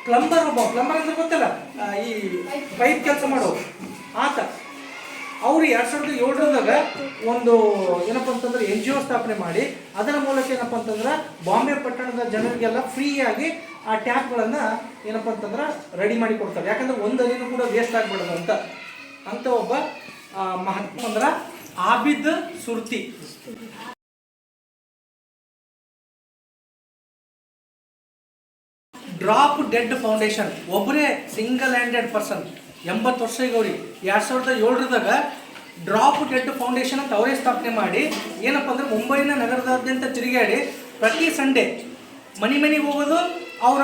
ಪ್ಲಂಬರ್ ಅಂದ್ರೆ ಗೊತ್ತಲ್ಲ, ಈ ಪೈಪ್ ಕೆಲಸ ಮಾಡೋರು ಆತ. ಅವರು 2007ದಾಗ ಒಂದು ಏನಪ್ಪ ಅಂತಂದ್ರೆ NGO ಸ್ಥಾಪನೆ ಮಾಡಿ ಅದರ ಮೂಲಕ ಏನಪ್ಪ ಅಂತಂದ್ರೆ ಬಾಂಬೆ ಪಟ್ಟಣದ ಜನರಿಗೆಲ್ಲ ಫ್ರೀಯಾಗಿ ಆ ಟ್ಯಾಪ್ಗಳನ್ನು ಏನಪ್ಪ ಅಂತಂದ್ರೆ ರೆಡಿ ಮಾಡಿ ಕೊಡ್ತಾರೆ. ಯಾಕಂದ್ರೆ ಒಂದು ಹನಿನೂ ಕೂಡ ವೇಸ್ಟ್ ಆಗಬಾರ್ದು ಅಂತ. ಅಂತ ಒಬ್ಬ ಮಹಾತ್ಮ ಅಂದ್ರೆ ಆಬಿದ್ ಸುರ್ತಿ. ಡ್ರಾಪ್ ಡೆಡ್ ಫೌಂಡೇಶನ್ ಒಬ್ಬರೇ ಸಿಂಗಲ್ ಹ್ಯಾಂಡೆಡ್ ಪರ್ಸನ್ 80 ವರ್ಷ ಈಗ ಅವ್ರಿಗೆ 2007 ಡ್ರಾಪ್ ಡೆಡ್ ಫೌಂಡೇಶನ್ ಅಂತ ಅವರೇ ಸ್ಥಾಪನೆ ಮಾಡಿ ಏನಪ್ಪ ಅಂದ್ರೆ ಮುಂಬೈನ ನಗರದಾದ್ಯಂತ ತಿರುಗಾಡಿ ಪ್ರತಿ ಸಂಡೇ ಮನೆಗೆ ಹೋಗೋದು, ಅವರ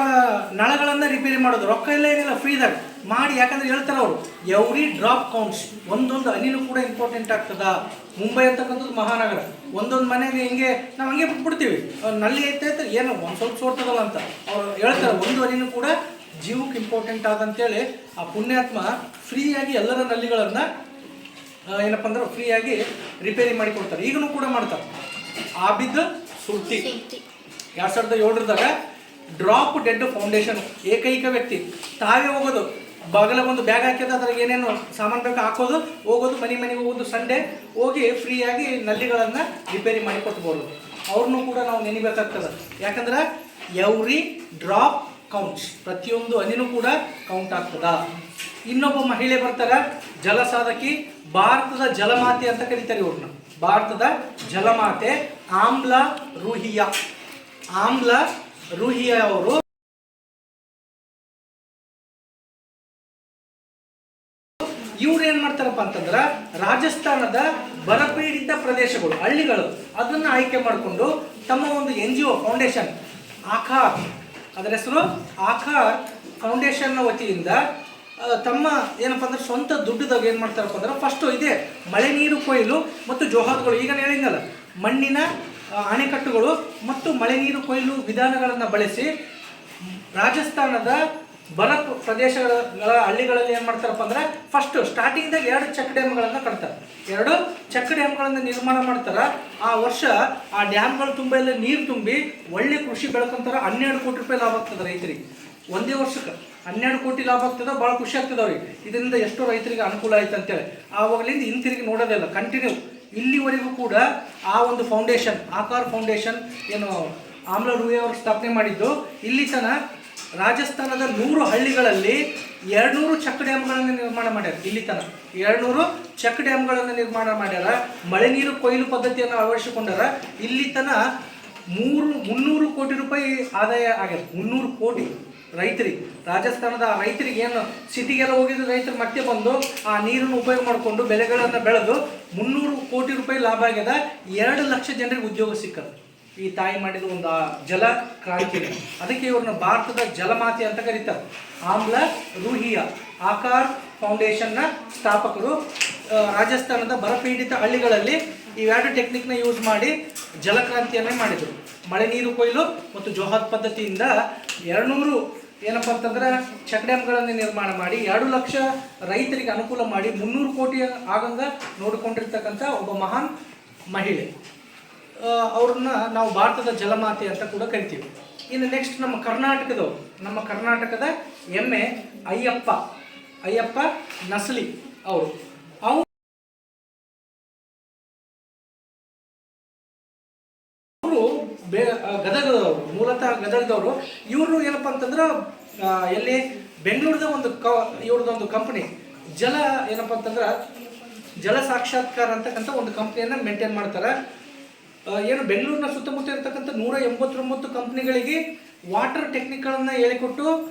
ನಳಗಳನ್ನು ರಿಪೇರಿ ಮಾಡೋದು, ರೊಕ್ಕ ಎಲ್ಲ ಏನಿಲ್ಲ ಫ್ರೀದಾಗ ಮಾಡಿ. ಯಾಕಂದ್ರೆ ಹೇಳ್ತಾರೆ ಅವರು ಎವ್ರಿ ಡ್ರಾಪ್ ಕೌಂಟ್ಸ್, ಒಂದೊಂದು ಹನಿನೂ ಕೂಡ ಇಂಪಾರ್ಟೆಂಟ್ ಆಗ್ತದ. ಮುಂಬೈ ಅಂತಕ್ಕಂಥದ್ದು ಮಹಾನಗರ, ಒಂದೊಂದು ಮನೆಗೆ ಹಿಂಗೆ ನಾವು ಹಂಗೆ ಬಿಟ್ಬಿಡ್ತೀವಿ, ನಲ್ಲಿ ಐತೆ ಏನು ಒಂದು ಸ್ವಲ್ಪ ಸೋರ್ತದಲ್ಲ ಅಂತ ಅವ್ರು ಹೇಳ್ತಾರೆ. ಒಂದು ಹನಿನೂ ಕೂಡ ಜೀವಕ್ಕೆ ಇಂಪಾರ್ಟೆಂಟ್ ಆದಂತೇಳಿ ಆ ಪುಣ್ಯಾತ್ಮ ಫ್ರೀಯಾಗಿ ಎಲ್ಲರ ನಲ್ಲಿಗಳನ್ನು ಏನಪ್ಪ ಅಂದ್ರೆ ಫ್ರೀಯಾಗಿ ರಿಪೇರಿ ಮಾಡಿಕೊಡ್ತಾರೆ. ಈಗಲೂ ಕೂಡ ಮಾಡ್ತಾರೆ. ಆಬಿದ್ ಸುರ್ತಿ 2007 ಡ್ರಾಪ್ ಡೆಡ್ ಫೌಂಡೇಶನ್ ಏಕೈಕ ವ್ಯಕ್ತಿ ತಾವೇ ಹೋಗೋದು, ಬಾಗಲ ಒಂದು ಬ್ಯಾಗ್ ಹಾಕಿದ ಅದ್ರಾಗ ಏನೇನು ಸಾಮಾನು ಬೇಕು ಹಾಕೋದು, ಹೋಗೋದು, ಮನೆಗೆ ಹೋಗೋದು, ಸಂಡೇ ಹೋಗಿ ಫ್ರೀಯಾಗಿ ನಲ್ಲಿಗಳನ್ನು ರಿಪೇರಿ ಮಾಡಿ ಕೊಟ್ಬೋದು. ಅವ್ರನ್ನೂ ಕೂಡ ನಾವು ನೆನಿಬೇಕಾಗ್ತದೆ. ಯಾಕಂದ್ರೆ ಎವ್ರಿ ಡ್ರಾಪ್ ಕೌಂಟ್ಸ್, ಪ್ರತಿಯೊಂದು ಹನಿನೂ ಕೂಡ ಕೌಂಟ್ ಆಗ್ತದ. ಇನ್ನೊಬ್ಬ ಮಹಿಳೆ ಬರ್ತಾರೆ, ಜಲಸಾಧಕಿ, ಭಾರತದ ಜಲಮಾತೆ ಅಂತ ಕರೀತಾರೆ ಇವ್ರನ್ನ. ಭಾರತದ ಜಲಮಾತೆ ಆಮ್ಲಾ ರೂಹಿಯಾ. ಆಮ್ಲಾ ರೂಹಿಯಾ ಅವರು ಇವ್ರು ಏನ್ ಮಾಡ್ತಾರಪ್ಪ ಅಂತಂದ್ರ ರಾಜಸ್ಥಾನದ ಬರಪೀಡಿತ ಪ್ರದೇಶಗಳು, ಹಳ್ಳಿಗಳು, ಅದನ್ನ ಆಯ್ಕೆ ಮಾಡಿಕೊಂಡು ತಮ್ಮ ಒಂದು NGO ಫೌಂಡೇಶನ್ ಆಕಾರ್, ಅದರ ಹೆಸರು ಆಕಾರ್ ಫೌಂಡೇಶನ್ ವತಿಯಿಂದ ತಮ್ಮ ಏನಪ್ಪ ಅಂದ್ರೆ ಸ್ವಂತ ದುಡ್ಡದಾಗ ಏನು ಮಾಡ್ತಾರಪ್ಪ ಅಂದ್ರೆ ಫಸ್ಟು ಇದೆ ಮಳೆ ನೀರು ಕೊಯ್ಲು ಮತ್ತು ಜೋಹಾದ್ಗಳು. ಈಗ ಹೇಳಿದ್ನಲ್ಲ, ಮಣ್ಣಿನ ಅಣೆಕಟ್ಟುಗಳು ಮತ್ತು ಮಳೆ ನೀರು ಕೊಯ್ಲು ವಿಧಾನಗಳನ್ನು ಬಳಸಿ ರಾಜಸ್ಥಾನದ ಬರ ಪ್ರದೇಶಗಳ ಹಳ್ಳಿಗಳಲ್ಲಿ ಏನು ಮಾಡ್ತಾರಪ್ಪ ಅಂದ್ರೆ ಫಸ್ಟ್ ಸ್ಟಾರ್ಟಿಂಗ್ದಾಗ 2 ಚೆಕ್ ಡ್ಯಾಮ್ಗಳನ್ನು ಕಟ್ತಾರೆ. 2 ಚೆಕ್ ಡ್ಯಾಮ್ಗಳನ್ನು ನಿರ್ಮಾಣ ಮಾಡ್ತಾರೆ. ಆ ವರ್ಷ ಆ ಡ್ಯಾಮ್ಗಳು ತುಂಬ ಎಲ್ಲ ನೀರು ತುಂಬಿ ಒಳ್ಳೆ ಕೃಷಿ ಬೆಳ್ಕೊಂತಾರೆ. 12 ಕೋಟಿ ರೂಪಾಯಿ ಲಾಭ ಆಗ್ತದೆ ರೈತರಿಗೆ. ಒಂದೇ ವರ್ಷಕ್ಕೆ 12 ಕೋಟಿ ಲಾಭ ಆಗ್ತದೆ. ಭಾಳ ಖುಷಿ ಆಗ್ತದೆ ಅವ್ರಿಗೆ. ಇದರಿಂದ ಎಷ್ಟೋ ರೈತರಿಗೆ ಅನುಕೂಲ ಆಯ್ತು ಅಂತೇಳಿ ಆವಾಗಲಿಂದ ಹಿಂತಿರುಗಿ ನೋಡೋದಿಲ್ಲ, ಕಂಟಿನ್ಯೂ ಇಲ್ಲಿವರೆಗೂ ಕೂಡ ಆ ಒಂದು ಫೌಂಡೇಶನ್ ಆಕಾರ್ ಫೌಂಡೇಶನ್ ಏನು ಆಮ್ಲಾ ರೂಹಿಯಾ ಅವರು ಸ್ಥಾಪನೆ ಮಾಡಿದ್ದು, ಇಲ್ಲಿ ತನಕ ರಾಜಸ್ಥಾನದ 100 ಹಳ್ಳಿಗಳಲ್ಲಿ 200 ಚೆಕ್ ಡ್ಯಾಮ್ಗಳನ್ನು ನಿರ್ಮಾಣ ಮಾಡ್ಯಾರ. ಇಲ್ಲಿ ತನಕ 200 ಚೆಕ್ ಡ್ಯಾಮ್ಗಳನ್ನು ನಿರ್ಮಾಣ ಮಾಡ್ಯಾರ. ಮಳೆ ನೀರು ಕೊಯ್ಲು ಪದ್ಧತಿಯನ್ನು ಅಳವಡಿಸಿಕೊಂಡಾರ. ಇಲ್ಲಿ ತನಕ 300 ಕೋಟಿ ರೂಪಾಯಿ ಆದಾಯ ಆಗ್ಯದ. 300 ಕೋಟಿ ರೈತರಿಗೆ, ರಾಜಸ್ಥಾನದ ರೈತರಿಗೆ ಏನು ಸಿಟಿಗೆಲ್ಲ ಹೋಗಿದ್ದು ರೈತರು ಮತ್ತೆ ಬಂದು ಆ ನೀರನ್ನು ಉಪಯೋಗ ಮಾಡಿಕೊಂಡು ಬೆಳೆಗಳನ್ನು ಬೆಳೆದು 300 ಕೋಟಿ ರೂಪಾಯಿ ಲಾಭ ಆಗ್ಯದ. 2 ಲಕ್ಷ ಜನರಿಗೆ ಉದ್ಯೋಗ ಸಿಕ್ಕದ ಈ ತಾಯಿ ಮಾಡಿದ ಒಂದು ಜಲ ಕ್ರಾಂತಿ. ಅದಕ್ಕೆ ಇವ್ರನ್ನ ಭಾರತದ ಜಲಮಾತೆ ಅಂತ ಕರೀತಾರೆ. ಆಮ್ಲಾ ರೂಹಿಯಾ ಆಕಾರ್ ಫೌಂಡೇಶನ್ನ ಸ್ಥಾಪಕರು. ರಾಜಸ್ಥಾನದ ಬರಪೀಡಿತ ಹಳ್ಳಿಗಳಲ್ಲಿ ಇವೆರಡು ಟೆಕ್ನಿಕ್ನ ಯೂಸ್ ಮಾಡಿ ಜಲಕ್ರಾಂತಿಯನ್ನೇ ಮಾಡಿದರು. ಮಳೆ ನೀರು ಕೊಯ್ಲು ಮತ್ತು ಜೋಹಾದ್ ಪದ್ಧತಿಯಿಂದ 200 ಏನಪ್ಪ ಅಂತಂದ್ರೆ ಚೆಕ್ ಡ್ಯಾಮ್ಗಳನ್ನು ನಿರ್ಮಾಣ ಮಾಡಿ 2 ಲಕ್ಷ ರೈತರಿಗೆ ಅನುಕೂಲ ಮಾಡಿ 300 ಕೋಟಿ ಆಗಂಗ ನೋಡಿಕೊಂಡಿರ್ತಕ್ಕಂಥ ಒಬ್ಬ ಮಹಾನ್ ಮಹಿಳೆ. ಅವ್ರನ್ನ ನಾವು ಭಾರತದ ಜಲಮಾತೆ ಅಂತ ಕೂಡ ಕರಿತೀವಿ. ಇನ್ನು ನೆಕ್ಸ್ಟ್ ನಮ್ಮ ಕರ್ನಾಟಕದ ಹೆಮ್ಮೆ ಅಯ್ಯಪ್ಪ ನಸಲಿ ಅವರು ಗದಗದವರು, ಮೂಲತಃ ಗದಗದವರು. ಇವರು ಏನಪ್ಪ ಅಂತಂದ್ರೆ ಎಲ್ಲಿ ಬೆಂಗಳೂರದ ಇವ್ರದ್ದೊಂದು ಕಂಪನಿ ಜಲ ಏನಪ್ಪ ಅಂತಂದ್ರೆ ಜಲ ಸಾಕ್ಷಾತ್ಕಾರ ಅಂತಕ್ಕಂಥ ಒಂದು ಕಂಪ್ನಿಯನ್ನು ಮೇಂಟೈನ್ ಮಾಡ್ತಾರೆ. ಏನು ಬೆಂಗಳೂರಿನ ಸುತ್ತಮುತ್ತ ಇರತಕ್ಕಂಥ 189 ಕಂಪ್ನಿಗಳಿಗೆ ವಾಟರ್ ಟೆಕ್ನಿಕ್ಗಳನ್ನು ಹೇಳಿಕೊಟ್ಟು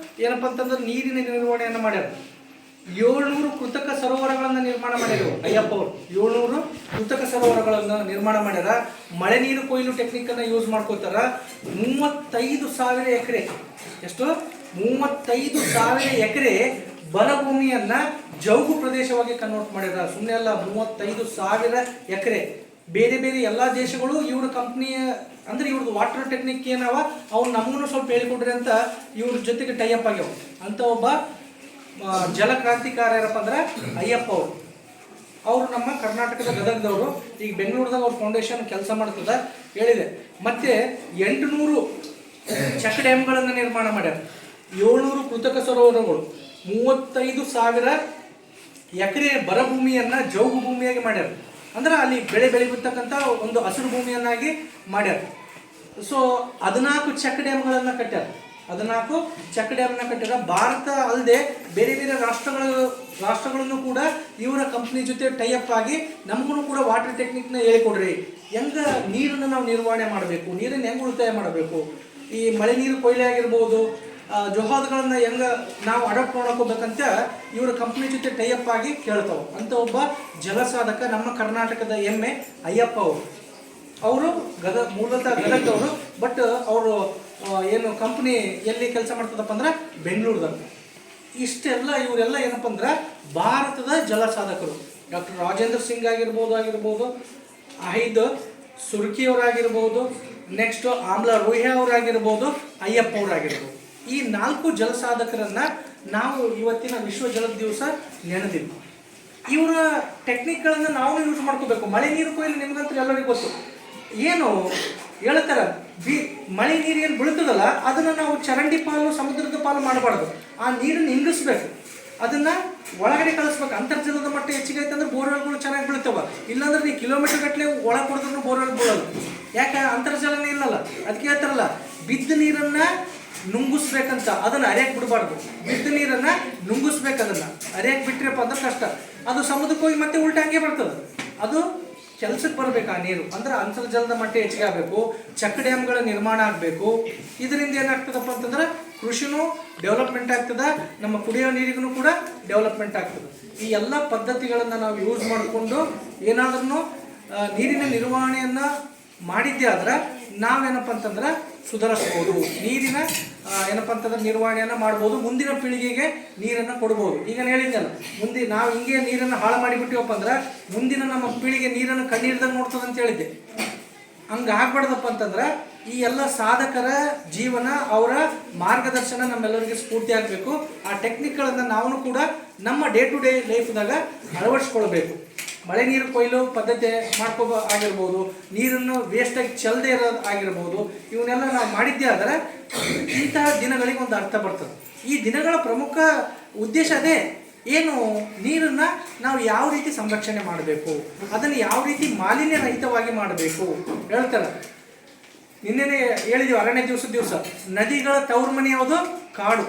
ಏನಪ್ಪ ಅಂತಂದ್ರೆ ನೀರಿನ ನಿರ್ವಹಣೆಯನ್ನು ಮಾಡ್ಯಾರ. 700 ಕೃತಕ ಸರೋವರಗಳನ್ನು ನಿರ್ಮಾಣ ಮಾಡಿದ್ರು ಅಯ್ಯಪ್ಪ ಅವರು. 700 ಕೃತಕ ಸರೋವರಗಳನ್ನು ನಿರ್ಮಾಣ ಮಾಡ್ಯಾರ. ಮಳೆ ನೀರು ಕೊಯ್ಲು ಟೆಕ್ನಿಕ್ಕನ್ನು ಯೂಸ್ ಮಾಡ್ಕೋತಾರ. 35,000 ಎಕರೆ, ಎಷ್ಟು 35,000 ಎಕರೆ ಬರಭೂಮಿಯನ್ನ ಜೌಗು ಪ್ರದೇಶವಾಗಿ ಕನ್ವರ್ಟ್ ಮಾಡ್ಯಾರ. ಸುಮ್ಮನೆ ಅಲ್ಲ, 35,000 ಎಕರೆ. ಬೇರೆ ಬೇರೆ ಎಲ್ಲ ದೇಶಗಳು ಇವ್ರ ಕಂಪ್ನಿಯ ಅಂದ್ರೆ ಇವ್ರದ್ದು ವಾಟರ್ ಟೆಕ್ನಿಕ್ ಏನವ ಅವ್ರು ನಮಗೂ ಸ್ವಲ್ಪ ಹೇಳಿಕೊಡ್ರಿ ಅಂತ ಇವ್ರ ಜೊತೆಗೆ ಟೈಅಪ್ ಆಗ್ಯಾವ. ಅಂತ ಒಬ್ಬ ಜಲಕ್ರಾಂತಿಕಾರ ಯಾರಪ್ಪ ಅಂದ್ರೆ ಅಯ್ಯಪ್ಪ ಅವರು ನಮ್ಮ ಕರ್ನಾಟಕದ ಗದಗದವರು. ಈಗ ಬೆಂಗಳೂರದಾಗ ಅವ್ರ ಫೌಂಡೇಶನ್ ಕೆಲಸ ಮಾಡ್ತದ ಹೇಳಿದೆ. ಮತ್ತೆ 800 ಚೆಕ್ ಡ್ಯಾಮ್ಗಳನ್ನು ನಿರ್ಮಾಣ ಮಾಡ್ಯಾರ. 700 ಕೃತಕ ಸರೋವರಗಳು, 35,000 ಎಕರೆ ಬರಭೂಮಿಯನ್ನ ಜೌಗು ಭೂಮಿಯಾಗಿ ಮಾಡ್ಯಾರ. ಅಂದ್ರೆ ಅಲ್ಲಿ ಬೆಳೆ ಬೆಳಿಬಿಡ್ತಕ್ಕಂಥ ಒಂದು ಹಸಿರು ಭೂಮಿಯನ್ನಾಗಿ ಮಾಡ್ಯಾರ. ಸೊ 14 ಚೆಕ್ ಡ್ಯಾಮ್ಗಳನ್ನು ಕಟ್ಟ್ಯಾರ. 14 ಚೆಕ್ ಡ್ಯಾಮ್ನ ಕಟ್ಟಿರ. ಭಾರತ ಅಲ್ಲದೆ ಬೇರೆ ಬೇರೆ ರಾಷ್ಟ್ರಗಳನ್ನು ಕೂಡ ಇವರ ಕಂಪ್ನಿ ಜೊತೆ ಟೈಅಪ್ ಆಗಿ ನಮಗೂ ಕೂಡ ವಾಟರ್ ಟೆಕ್ನಿಕ್ನ ಹೇಳಿಕೊಡ್ರಿ, ಹೆಂಗೆ ನೀರನ್ನು ನಾವು ನಿರ್ವಹಣೆ ಮಾಡಬೇಕು, ನೀರನ್ನು ಹೆಂಗೆ ಉಳಿತಾಯ ಮಾಡಬೇಕು, ಈ ಮಳೆ ನೀರು ಕೊಯ್ಲೆ ಆಗಿರ್ಬೋದು, ಜೊಹಾದ್ಗಳನ್ನ ಹೆಂಗೆ ನಾವು ಅಡಾಪ್ಟ್ ಮಾಡ್ಕೋಬೇಕಂತ ಇವರ ಕಂಪ್ನಿ ಜೊತೆ ಟೈಅಪ್ ಆಗಿ ಕೇಳ್ತಾವೆ ಅಂತ ಒಬ್ಬ ಜಲಸಾಧಕ ನಮ್ಮ ಕರ್ನಾಟಕದ ಹೆಮ್ಮೆ ಅಯ್ಯಪ್ಪ ಅವರು ಮೂಲತಃ ಗದಗದವರು. ಬಟ್ ಅವರು ಏನು ಕಂಪ್ನಿ ಎಲ್ಲಿ ಕೆಲಸ ಮಾಡ್ತದಪ್ಪ ಅಂದ್ರೆ ಬೆಂಗಳೂರದಾಗ. ಇಷ್ಟೆಲ್ಲ ಇವರೆಲ್ಲ ಏನಪ್ಪ ಅಂದ್ರೆ ಭಾರತದ ಜಲಸಾಧಕರು. ಡಾಕ್ಟರ್ ರಾಜೇಂದ್ರ ಸಿಂಗ್ ಆಗಿರ್ಬೋದು, ಅಹಿದ್ ಸುರ್ಕಿಯವರಾಗಿರ್ಬೋದು, ನೆಕ್ಸ್ಟ್ ಆಮ್ಲ ರೋಹ್ಯ ಅವರಾಗಿರ್ಬೋದು, ಅಯ್ಯಪ್ಪ ಅವರಾಗಿರ್ಬೋದು. ಈ 4 ಜಲಸಾಧಕರನ್ನ ನಾವು ಇವತ್ತಿನ ವಿಶ್ವ ಜಲ ದಿವಸ ನೆನೆದಿಲ್ಲ. ಇವರ ಟೆಕ್ನಿಕ್ಗಳನ್ನು ನಾವು ಯೂಸ್ ಮಾಡ್ಕೋಬೇಕು. ಮಳೆ ನೀರು ಕೊಯ್ಲು ನಿಮ್ಗಂತೂ ಎಲ್ಲರಿಗೂ ಗೊತ್ತು. ಏನು ಹೇಳ್ತಾರೆ, ಮಳೆ ನೀರು ಏನು ಬೀಳ್ತದಲ್ಲ ಅದನ್ನು ನಾವು ಚರಂಡಿ ಪಾಲು ಸಮುದ್ರದ ಪಾಲು ಮಾಡಬಾರ್ದು. ಆ ನೀರನ್ನು ಇಂಗಿಸ್ಬೇಕು, ಅದನ್ನು ಒಳಗಡೆ ಕಳಿಸ್ಬೇಕು. ಅಂತರ್ಜಲದ ಮಟ್ಟ ಹೆಚ್ಚಿಗೆ ಆಯ್ತು ಅಂದ್ರೆ ಬೋರ್ವೆಲ್ಗಳು ಚೆನ್ನಾಗಿ ಬೀಳ್ತಾವ. ಇಲ್ಲಾಂದ್ರೆ ನೀವು ಕಿಲೋಮೀಟರ್ ಗಟ್ಟಲೆ ಒಳಗೆ ಕೊಡಿದ್ರೂ ಬೋರ್ವೆಲ್ ಬೀಳೋದು. ಯಾಕೆ? ಅಂತರ್ಜಲನೇ ಇಲ್ಲಲ್ಲ. ಅದಕ್ಕೆ ಹೇಳ್ತಾರಲ್ಲ, ಬಿದ್ದ ನೀರನ್ನು ನುಂಗಿಸ್ಬೇಕಂತ, ಅದನ್ನು ಅರಿಯಕ್ಕೆ ಬಿಡಬಾರ್ದು. ಬಿದ್ದ ನೀರನ್ನು ನುಂಗಿಸ್ಬೇಕು, ಅದನ್ನು ಅರಿಯಕ್ಕೆ ಬಿಟ್ಟಿರಪ್ಪ ಅಂದ್ರೆ ಕಷ್ಟ. ಅದು ಸಮುದ್ರಕ್ಕೆ ಹೋಗಿ ಮತ್ತೆ ಉಲ್ಟಾ ಹಂಗೆ ಬರ್ತದೆ. ಅದು ಕೆಲಸಕ್ಕೆ ಬರಬೇಕು. ಆ ನೀರು ಅಂದ್ರೆ ಅಂತರ್ಜಲದ ಮಟ್ಟ ಹೆಚ್ಚಿಗೆ ಆಗಬೇಕು, ಚೆಕ್ ಡ್ಯಾಮ್ಗಳ ನಿರ್ಮಾಣ ಆಗಬೇಕು. ಇದರಿಂದ ಏನಾಗ್ತದಪ್ಪ ಅಂತಂದ್ರೆ ಕೃಷಿನೂ ಡೆವಲಪ್ಮೆಂಟ್ ಆಗ್ತದೆ, ನಮ್ಮ ಕುಡಿಯೋ ನೀರಿಗೂ ಕೂಡ ಡೆವಲಪ್ಮೆಂಟ್ ಆಗ್ತದೆ. ಈ ಎಲ್ಲ ಪದ್ಧತಿಗಳನ್ನು ನಾವು ಯೂಸ್ ಮಾಡಿಕೊಂಡು ಏನಾದ್ರೂ ನೀರಿನ ನಿರ್ವಹಣೆಯನ್ನು ಮಾಡಿದ್ದೇ ಆದ್ರೆ ನಾವೇನಪ್ಪ ಅಂತಂದ್ರೆ ಸುಧಾರಿಸ್ಬೋದು. ನೀರಿನ ಏನಪ್ಪ ಅಂತಂದ್ರೆ ನಿರ್ವಹಣೆಯನ್ನು ಮಾಡ್ಬೋದು, ಮುಂದಿನ ಪೀಳಿಗೆಗೆ ನೀರನ್ನು ಕೊಡ್ಬೋದು. ಈಗ ಹೇಳಿದ್ನಲ್ಲ, ಮುಂದೆ ನಾವು ಹಿಂಗೆ ನೀರನ್ನು ಹಾಳು ಮಾಡಿಬಿಟ್ಟಿವಪ್ಪ ಅಂದ್ರೆ ಮುಂದಿನ ನಮ್ಮ ಪೀಳಿಗೆ ನೀರನ್ನು ಕಣ್ಣೀರ್ದಾಗ ನೋಡ್ತದೆ ಅಂತ ಹೇಳಿದ್ದೆ. ಹಂಗೆ ಆಗ್ಬಾರ್ದಪ್ಪ ಅಂತಂದ್ರೆ ಈ ಎಲ್ಲ ಸಾಧಕರ ಜೀವನ, ಅವರ ಮಾರ್ಗದರ್ಶನ ನಮ್ಮೆಲ್ಲರಿಗೆ ಸ್ಫೂರ್ತಿ ಆಗಬೇಕು. ಆ ಟೆಕ್ನಿಕ್ಗಳನ್ನು ನಾವು ಕೂಡ ನಮ್ಮ ಡೇ ಟು ಡೇ ಲೈಫ್ದಾಗ ಅಳವಡಿಸ್ಕೊಳ್ಬೇಕು. ಮಳೆ ನೀರು ಕೊಯ್ಲು ಪದ್ಧತಿ ಆಗಿರ್ಬೋದು, ನೀರನ್ನು ವೇಸ್ಟಾಗಿ ಚೆಲ್ಲದೆ ಇರೋದು ಆಗಿರ್ಬೋದು, ಇವನ್ನೆಲ್ಲ ನಾವು ಮಾಡಿದ್ದೇ ಆದರೆ ಇಂತಹ ದಿನಗಳಿಗೆ ಒಂದು ಅರ್ಥ ಬರ್ತದೆ. ಈ ದಿನಗಳ ಪ್ರಮುಖ ಉದ್ದೇಶ ಅದೇ. ಏನು, ನೀರನ್ನು ನಾವು ಯಾವ ರೀತಿ ಸಂರಕ್ಷಣೆ ಮಾಡಬೇಕು, ಅದನ್ನು ಯಾವ ರೀತಿ ಮಾಲಿನ್ಯ ರಹಿತವಾಗಿ ಮಾಡಬೇಕು ಹೇಳ್ತಾರೆ. ನಿನ್ನೆನೇ ಹೇಳಿದೀವಿ, ಅರಣ್ಯ ದಿವಸ ನದಿಗಳ ತವರು ಮನೆ ಯಾವುದು? ಕಾಡು.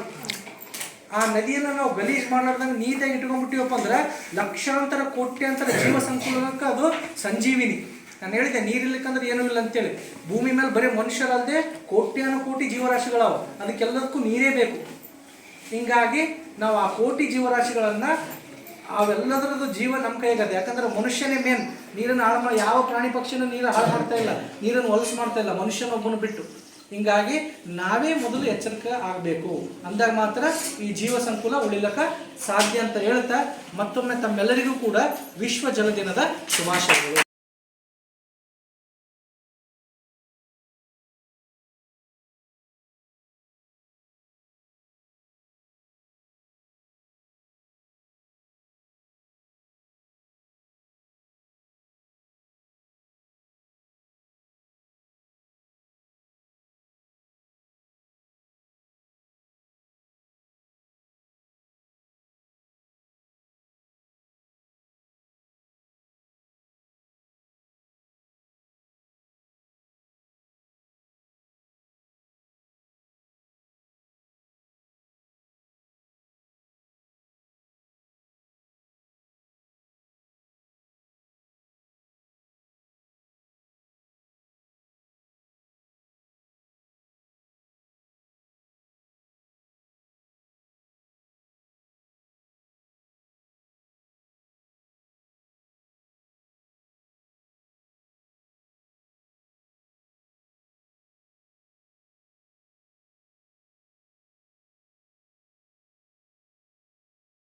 ಆ ನದಿಯನ್ನು ನಾವು ಗಲೀಜು ಮಾಡಲಾರ್ದಂಗೆ ನೀಟಾಗಿ ಇಟ್ಕೊಂಡ್ಬಿಟ್ಟಿವಪ್ಪ ಅಂದ್ರೆ ಲಕ್ಷಾಂತರ ಕೋಟ್ಯಾಂತರ ಜೀವ ಸಂಕುಲಕ್ಕೆ ಅದು ಸಂಜೀವಿನಿ. ನಾನು ಹೇಳಿದೆ ನೀರಿರ್ಲಿಕ್ಕಂದ್ರೆ ಏನೂ ಇಲ್ಲ ಅಂತೇಳಿ. ಭೂಮಿ ಮೇಲೆ ಬರೀ ಮನುಷ್ಯರಲ್ಲದೆ ಕೋಟಿ ಜೀವರಾಶಿಗಳವ, ಅದಕ್ಕೆಲ್ಲದಕ್ಕೂ ನೀರೇ ಬೇಕು. ಹೀಗಾಗಿ ನಾವು ಆ ಕೋಟಿ ಜೀವರಾಶಿಗಳನ್ನು ಅವೆಲ್ಲದರದ್ದು ಜೀವ ನಮ್ಮ ಕೈಗದೆ. ಯಾಕಂದ್ರೆ ಮನುಷ್ಯನೇ ಮೇನ್. ನೀರನ್ನು ಹಾಳು ಮಾಡಿ ಯಾವ ಪ್ರಾಣಿ ಪಕ್ಷಿನೂ ನೀರು ಹಾಳು ಮಾಡ್ತಾ ಇಲ್ಲ, ನೀರನ್ನು ಹೊಲಸು ಮಾಡ್ತಾ ಇಲ್ಲ, ಮನುಷ್ಯನೊಬ್ಬನು ಬಿಟ್ಟು. ಹೀಗಾಗಿ ನಾವೇ ಮೊದಲು ಎಚ್ಚರಿಕೆ ಆಗಬೇಕು. ಅಂದಾಗ ಮಾತ್ರ ಈ ಜೀವ ಸಂಕುಲ ಉಳಿಲಕ್ಕ ಸಾಧ್ಯ ಅಂತ ಹೇಳ್ತಾ ಮತ್ತೊಮ್ಮೆ ತಮ್ಮೆಲ್ಲರಿಗೂ ಕೂಡ ವಿಶ್ವ ಜಲ ದಿನದ ಶುಭಾಶಯಗಳು.